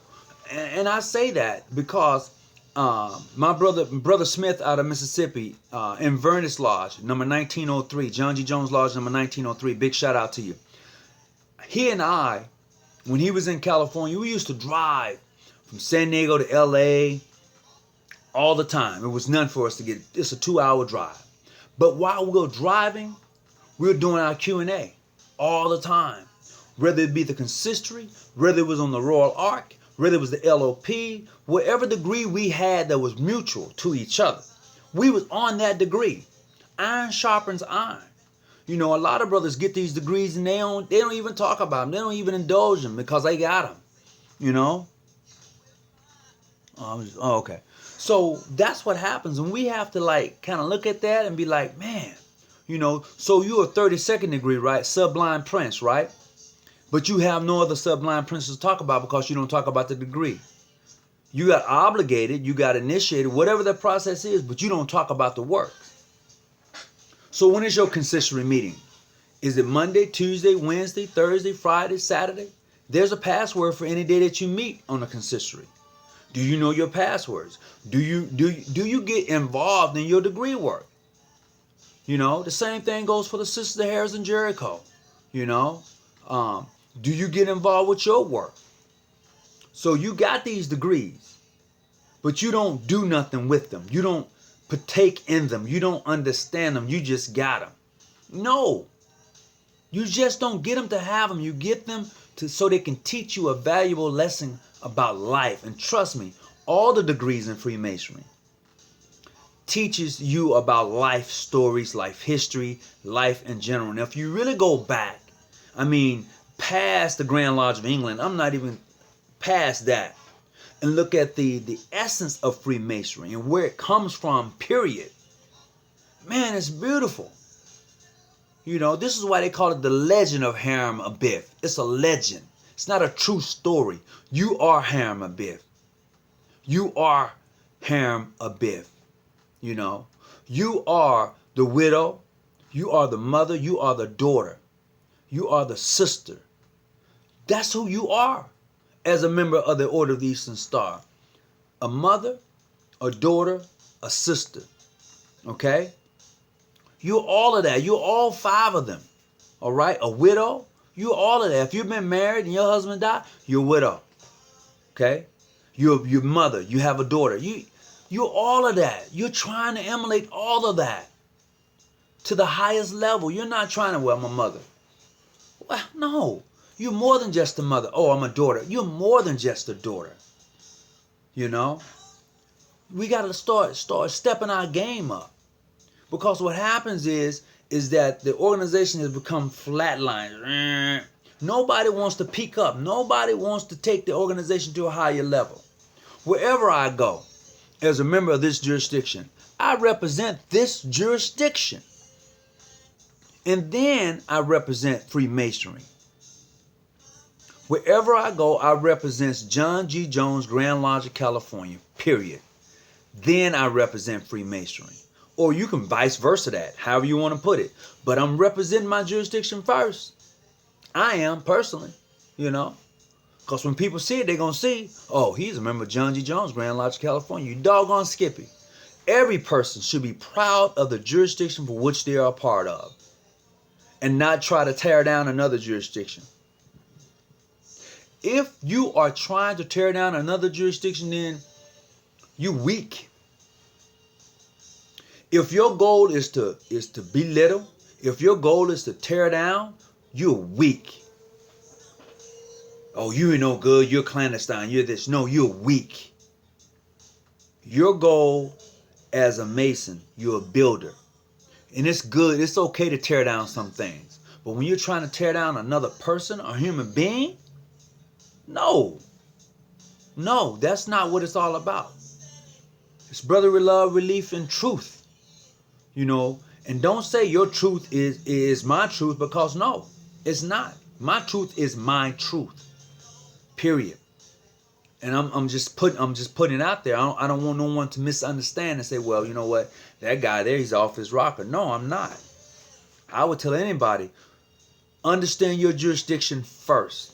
A: and I say that because my brother Smith out of Mississippi, in Inverness Lodge, number 1903, John G. Jones Lodge, number 1903, big shout out to you. He and I, when he was in California, we used to drive from San Diego to LA all the time. It was none for us to get. It's a 2-hour drive. But while we were driving, we were doing our Q&A all the time. Whether it be the consistory, whether it was on the Royal Ark, whether it was the LOP, whatever degree we had that was mutual to each other, we was on that degree. Iron sharpens iron. You know, a lot of brothers get these degrees and they don't even talk about them. They don't even indulge them because they got them. You know? Oh, okay. So that's what happens, and we have to like kind of look at that and be like, man, you know, so you're a 32nd degree, right? Sublime Prince, right? But you have no other sublime princes to talk about because you don't talk about the degree. You got obligated, you got initiated, whatever that process is, but you don't talk about the work. So when is your consistory meeting? Is it Monday, Tuesday, Wednesday, Thursday, Friday, Saturday? There's a password for any day that you meet on the consistory. Do you know your passwords? Do you get involved in your degree work? You know, the same thing goes for the Sisters of Harris and Jericho. You know, do you get involved with your work? So you got these degrees, but you don't do nothing with them. You don't partake in them. You don't understand them. You just got them. No, you just don't get them to have them. You get them so they can teach you a valuable lesson about life. And trust me, all the degrees in Freemasonry teaches you about life stories, life history, life in general. Now, if you really go back, I mean, past the Grand Lodge of England, I'm not even past that, and look at the essence of Freemasonry and where it comes from, period. Man, it's beautiful. You know, this is why they call it the legend of Hiram Abiff. It's a legend. It's not a true story. You are Hiram Abiff. You are Hiram Abiff. You know, you are the widow. You are the mother. You are the daughter. You are the sister. That's who you are as a member of the Order of the Eastern Star. A mother, a daughter, a sister. Okay? You're all of that. You're all 5 of them. All right? A widow. You're all of that. If you've been married and your husband died, you're a widow. Okay? You're mother. You have a daughter. You're all of that. You're trying to emulate all of that to the highest level. You're not trying to, well, I'm a mother. Well, no. You're more than just a mother. Oh, I'm a daughter. You're more than just a daughter. You know? We got to start stepping our game up. Because what happens is that the organization has become flatlined. Nobody wants to peak up. Nobody wants to take the organization to a higher level. Wherever I go, as a member of this jurisdiction, I represent this jurisdiction. And then I represent Freemasonry. Wherever I go, I represent John G. Jones, Grand Lodge of California, period. Then I represent Freemasonry. Or you can vice versa that, however you want to put it. But I'm representing my jurisdiction first. I am, personally, you know. Because when people see it, they're going to see, oh, he's a member of John G. Jones, Grand Lodge of California. You doggone Skippy. Every person should be proud of the jurisdiction for which they are a part of. And not try to tear down another jurisdiction. If you are trying to tear down another jurisdiction, then you're weak. If your goal is to belittle, if your goal is to tear down, you're weak. Oh, you ain't no good, you're clandestine, you're this. No, you're weak. Your goal as a Mason, you're a builder. And it's good, it's okay to tear down some things. But when you're trying to tear down another person or human being, No. No, that's not what it's all about. It's brotherly love, relief, and truth. You know, and don't say your truth is my truth, because no, it's not. My truth is my truth. Period. And I'm just putting it out there. I don't want no one to misunderstand and say, well, you know what, that guy there, he's off his rocker. No, I'm not. I would tell anybody, understand your jurisdiction first.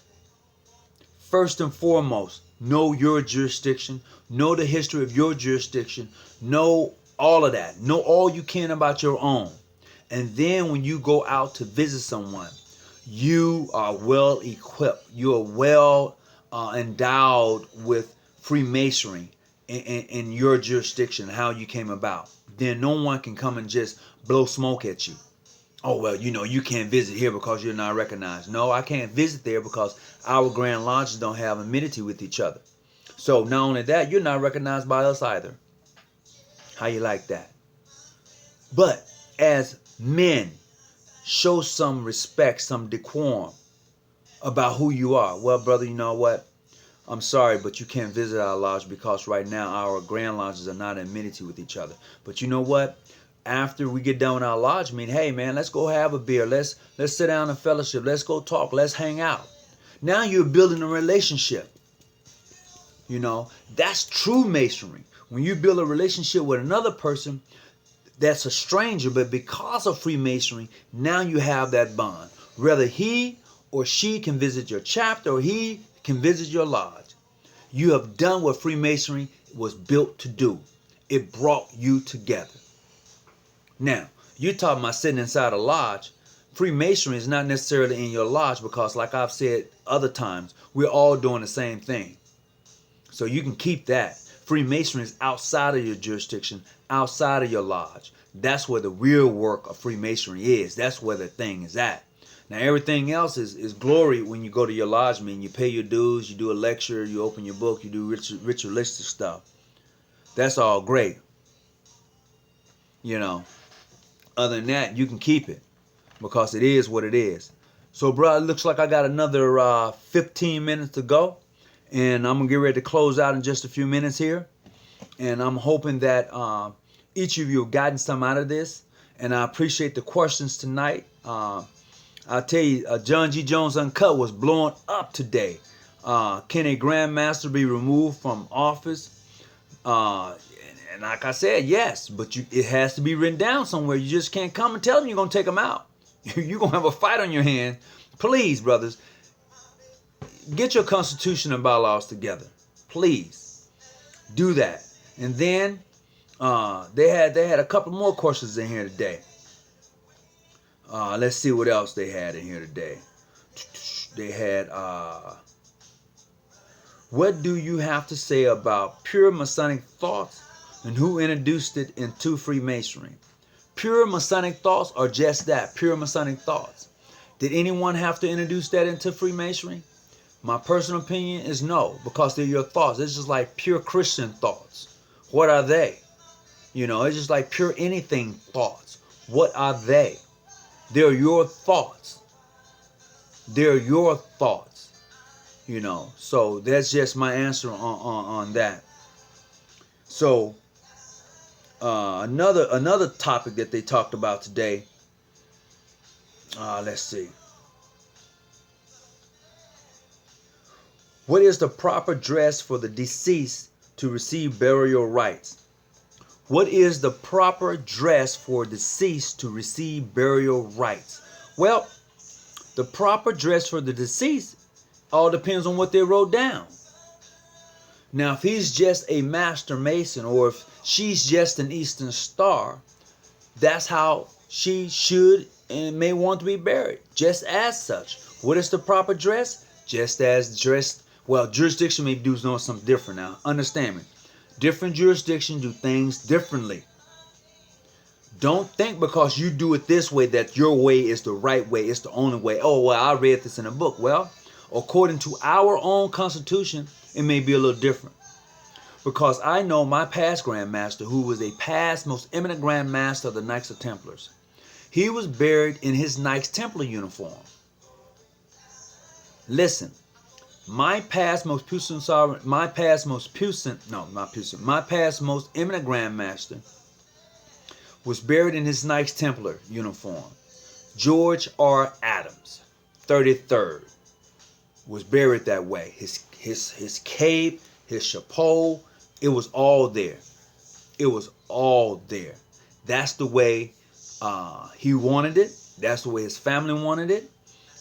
A: First and foremost, know your jurisdiction. Know the history of your jurisdiction. Know all of that. Know all you can about your own. And then when you go out to visit someone, you are well equipped. You are well endowed with Freemasonry in your jurisdiction, how you came about. Then no one can come and just blow smoke at you. Oh, well, you know, you can't visit here because you're not recognized. No, I can't visit there because our Grand Lodges don't have amenity with each other. So not only that, you're not recognized by us either. How you like that? But as men, show some respect, some decorum about who you are. Well, brother, you know what? I'm sorry, but you can't visit our lodge because right now our Grand Lodges are not in amenity with each other. But you know what? After we get done with our lodge meeting, hey man, let's go have a beer. Let's sit down and fellowship. Let's go talk. Let's hang out. Now you're building a relationship. You know, that's true masonry. When you build a relationship with another person that's a stranger, but because of Freemasonry, now you have that bond. Whether he or she can visit your chapter or he can visit your lodge, you have done what Freemasonry was built to do. It brought you together. Now, you're talking about sitting inside a lodge. Freemasonry is not necessarily in your lodge because, like I've said other times, we're all doing the same thing. So you can keep that. Freemasonry is outside of your jurisdiction, outside of your lodge. That's where the real work of Freemasonry is. That's where the thing is at. Now, everything else is glory when you go to your lodge meeting. You pay your dues, you do a lecture, you open your book, you do ritualistic stuff. That's all great. You know. Other than that, you can keep it because it is what it is. So, bro, it looks like I got another 15 minutes to go. And I'm going to get ready to close out in just a few minutes here. And I'm hoping that each of you have gotten some out of this. And I appreciate the questions tonight. I'll tell you, John G. Jones Uncut was blowing up today. Can a Grandmaster be removed from office? And like I said, yes, but it has to be written down somewhere. You just can't come and tell them you're going to take them out. You're going to have a fight on your hands. Please, brothers, get your Constitution and bylaws together. Please do that. And then they had a couple more questions in here today. Let's see what else they had in here today. They had, what do you have to say about pure Masonic thoughts and who introduced it into Freemasonry? Pure Masonic thoughts are just that, pure Masonic thoughts. Did anyone have to introduce that into Freemasonry? My personal opinion is no, because they're your thoughts. It's just like pure Christian thoughts. What are they? You know, it's just like pure anything thoughts. What are they? They're your thoughts. They're your thoughts. You know, so that's just my answer on that. So, another topic that they talked about today. Let's see. What is the proper dress for the deceased to receive burial rites? What is the proper dress for deceased to receive burial rites? Well, the proper dress for the deceased all depends on what they wrote down. Now, if he's just a master mason or if she's just an Eastern Star, that's how she should and may want to be buried, just as such. What is the proper dress? Just as dressed. Well, jurisdiction may do something different now. Understand me. Different jurisdictions do things differently. Don't think because you do it this way that your way is the right way. It's the only way. Oh, well, I read this in a book. Well, according to our own Constitution, it may be a little different. Because I know my past Grandmaster, who was a past most eminent Grandmaster of the Knights of Templars. He was buried in his Knights Templar uniform. Listen, My past most puissant sovereign, my past most puissant, no, not puissant, my past most eminent Grandmaster was buried in his Knights Templar uniform. George R. Adams, 33rd, was buried that way. His cape, his chapeau, it was all there. It was all there. That's the way he wanted it. That's the way his family wanted it.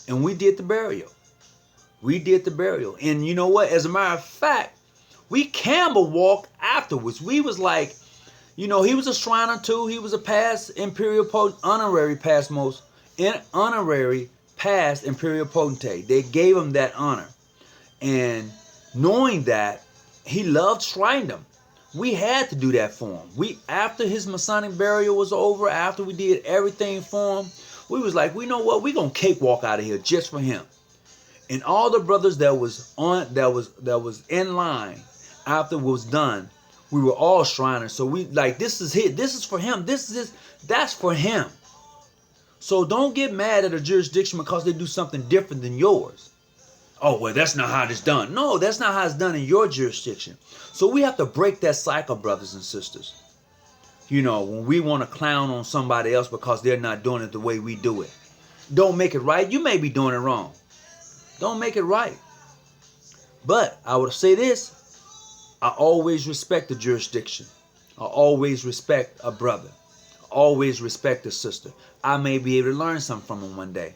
A: And we did the burial. We did the burial. And you know what? As a matter of fact, we Campbell walked afterwards. We was like, you know, he was a Shriner too. He was a past imperial honorary past imperial potentate. They gave him that honor. And knowing that, he loved Shrindom. We had to do that for him. After his Masonic burial was over, after we did everything for him, we was like, we know what? We're gonna cakewalk out of here just for him. And all the brothers that was in line after it was done, we were all Shriners. So we like, this is it. This is for him. That's for him. So don't get mad at a jurisdiction because they do something different than yours. Oh, well, that's not how it's done. No, that's not how it's done in your jurisdiction. So we have to break that cycle, brothers and sisters. You know, when we want to clown on somebody else because they're not doing it the way we do it. Don't make it right. You may be doing it wrong. Don't make it right. But I would say this. I always respect the jurisdiction. I always respect a brother. I always respect a sister. I may be able to learn something from them one day.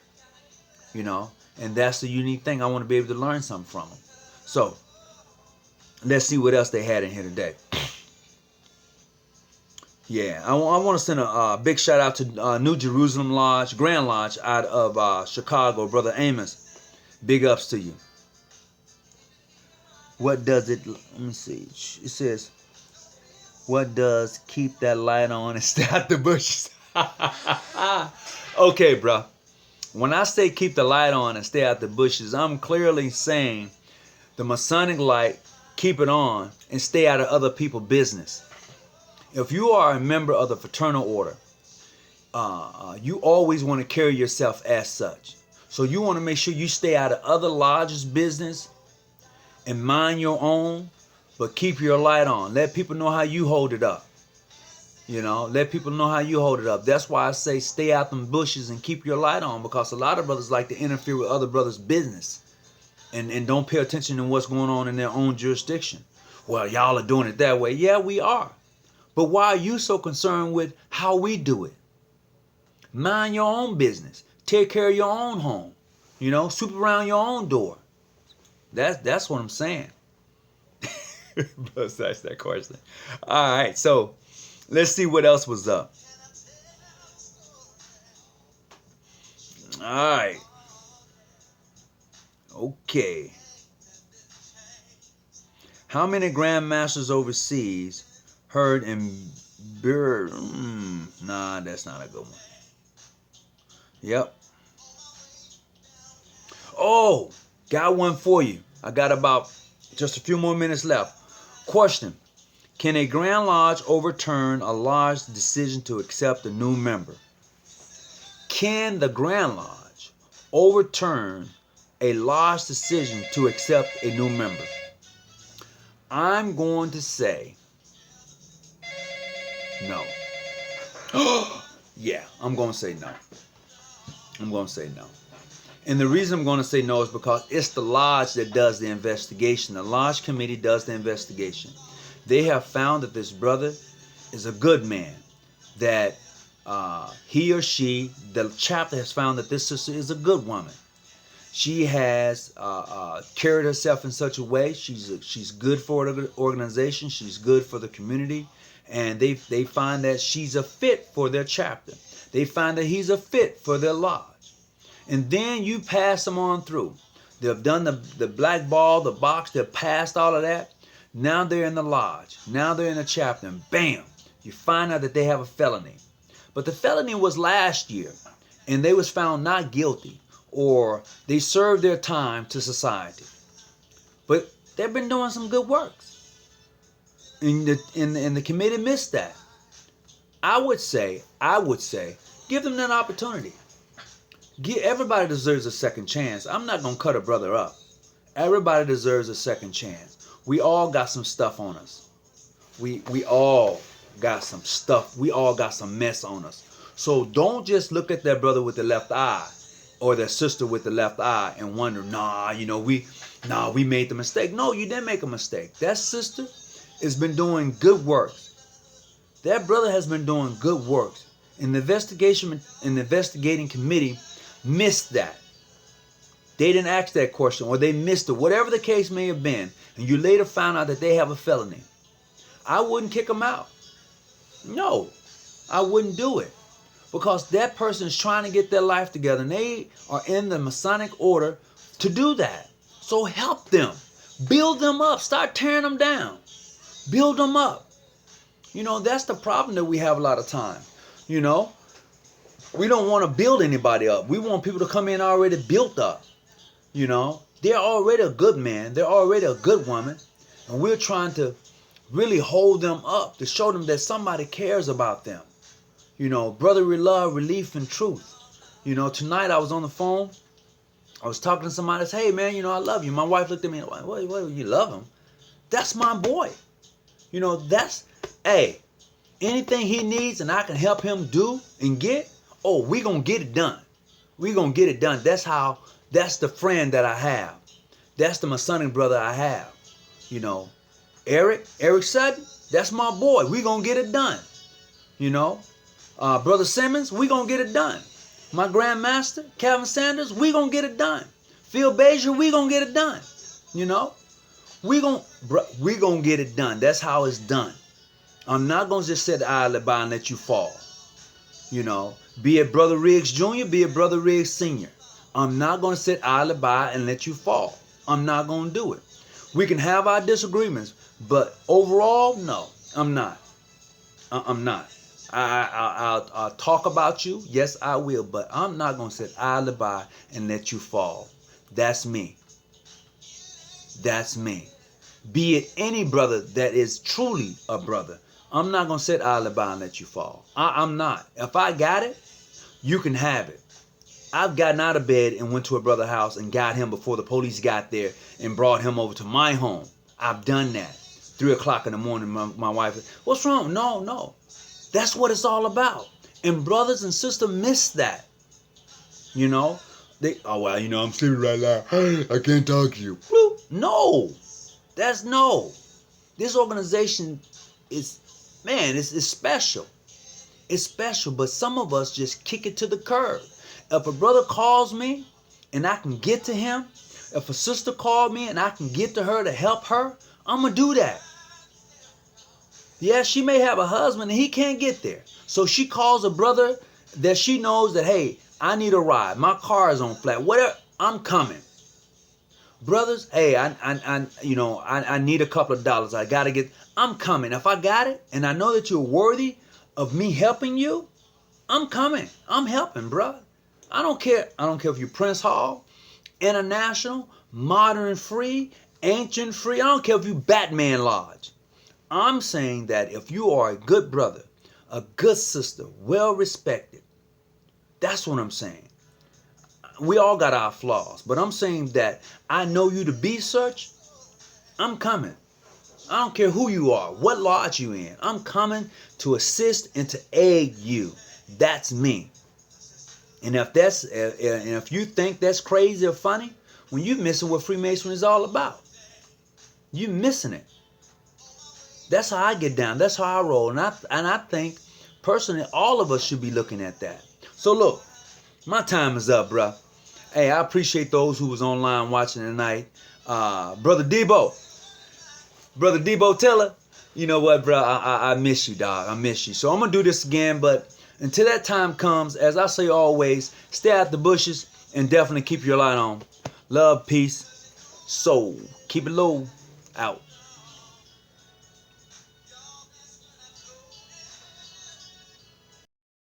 A: You know, and that's the unique thing. I want to be able to learn something from them. So, let's see what else they had in here today. Yeah, I want to send a big shout out to New Jerusalem Lodge, Grand Lodge out of Chicago, Brother Amos. Big ups to you. What does it, let me see. It says, what does keep that light on and stay out the bushes? Okay, bro. When I say keep the light on and stay out the bushes, I'm clearly saying the Masonic light, keep it on and stay out of other people's business. If you are a member of the fraternal order, you always want to carry yourself as such. So you want to make sure you stay out of other lodges' business and mind your own, but keep your light on. Let people know how you hold it up. You know, let people know how you hold it up. That's why I say stay out them bushes and keep your light on, because a lot of brothers like to interfere with other brothers' business and don't pay attention to what's going on in their own jurisdiction. Well, y'all are doing it that way. Yeah, we are. But why are you so concerned with how we do it? Mind your own business. Take care of your own home. You know, sweep around your own door. That's what I'm saying. Let's ask that question. All right, so let's see what else was up. All right. Okay. How many Grandmasters overseas heard in nah, that's not a good one. Yep. Oh, got one for you. I got about just a few more minutes left. Question. Can a Grand Lodge overturn a lodge decision to accept a new member? Can the Grand Lodge overturn a lodge decision to accept a new member? I'm going to say no. Yeah, I'm going to say no. I'm going to say no. And the reason I'm going to say no is because it's the lodge that does the investigation. The lodge committee does the investigation. They have found that this brother is a good man, that he or she, the chapter has found that this sister is a good woman. She has carried herself in such a way. She's good for the organization. She's good for the community. And they find that she's a fit for their chapter. They find that he's a fit for their lodge. And then you pass them on through. They've done the black ball, the box. They've passed all of that. Now they're in the lodge. Now they're in the chapter. And bam, you find out that they have a felony. But the felony was last year. And they was found not guilty. Or they served their time to society. But they've been doing some good works. And the committee missed that. I would say, give them that opportunity. Everybody deserves a second chance. I'm not going to cut a brother up. Everybody deserves a second chance. We all got some stuff on us. We all got some stuff. We all got some mess on us. So don't just look at that brother with the left eye or that sister with the left eye and wonder, we made the mistake. No, you didn't make a mistake. That sister has been doing good works. That brother has been doing good works. And the investigating committee missed that. They didn't ask that question, or they missed it, whatever the case may have been, and you later found out that they have a felony. I wouldn't kick them out. No, I wouldn't do it. Because that person is trying to get their life together, and they are in the Masonic order to do that. So help them. Build them up. Start tearing them down. Build them up. That's the problem that we have a lot of time. We don't want to build anybody up. We want people to come in already built up. They're already a good man. They're already a good woman. And we're trying to really hold them up to show them that somebody cares about them. Brotherly love, relief, and truth. Tonight I was on the phone. I was talking to somebody. I said, hey, man, I love you. My wife looked at me and like, what, you love him? That's my boy. Hey, anything he needs and I can help him do and get, we going to get it done. We going to get it done. That's the friend that I have. That's the Masonic brother I have. Eric Sutton, that's my boy. We going to get it done. Brother Simmons, we going to get it done. My Grandmaster, Calvin Sanders, we going to get it done. Phil Bezier, we going to get it done. We going to get it done. That's how it's done. I'm not going to just sit idly by and let you fall. Be it Brother Riggs Jr., be it Brother Riggs Sr. I'm not going to sit idly by and let you fall. I'm not going to do it. We can have our disagreements, but overall, no, I'm not. I'm not. I'll talk about you. Yes, I will. But I'm not going to sit idly by and let you fall. That's me. That's me. Be it any brother that is truly a brother. I'm not going to sit idly by and let you fall. I'm not. If I got it, you can have it. I've gotten out of bed and went to a brother's house and got him before the police got there and brought him over to my home. I've done that. 3 o'clock in the morning, my wife, what's wrong? No. That's what it's all about. And brothers and sisters miss that. I'm sleeping right now. I can't talk to you. No. That's no. This organization is, it's special. It's special, but some of us just kick it to the curb. If a brother calls me and I can get to him, if a sister called me and I can get to her to help her, I'm going to do that. Yeah, she may have a husband and he can't get there. So she calls a brother that she knows that, hey, I need a ride. My car is on flat. Whatever, I'm coming. Brothers, hey, I need a couple of dollars. I got to get, I'm coming. If I got it and I know that you're worthy of me helping you, I'm coming. I'm helping, bro. I don't care. I don't care if you're Prince Hall, International, Modern Free, Ancient Free. I don't care if you Batman Lodge. I'm saying that if you are a good brother, a good sister, well respected, that's what I'm saying. We all got our flaws, but I'm saying that I know you to be such, I'm coming. I don't care who you are, what lodge you in. I'm coming to assist and to aid you. That's me. And if you think that's crazy or funny, when you're missing what Freemasonry is all about, you're missing it. That's how I get down. That's how I roll. And I think, personally, all of us should be looking at that. So look, my time is up, bro. Hey, I appreciate those who was online watching tonight. Brother Debo Tiller, you know what, bro? I miss you, dog. I miss you. So I'm going to do this again, but until that time comes, as I say always, stay out the bushes and definitely keep your light on. Love, peace, soul. Keep it low. Out.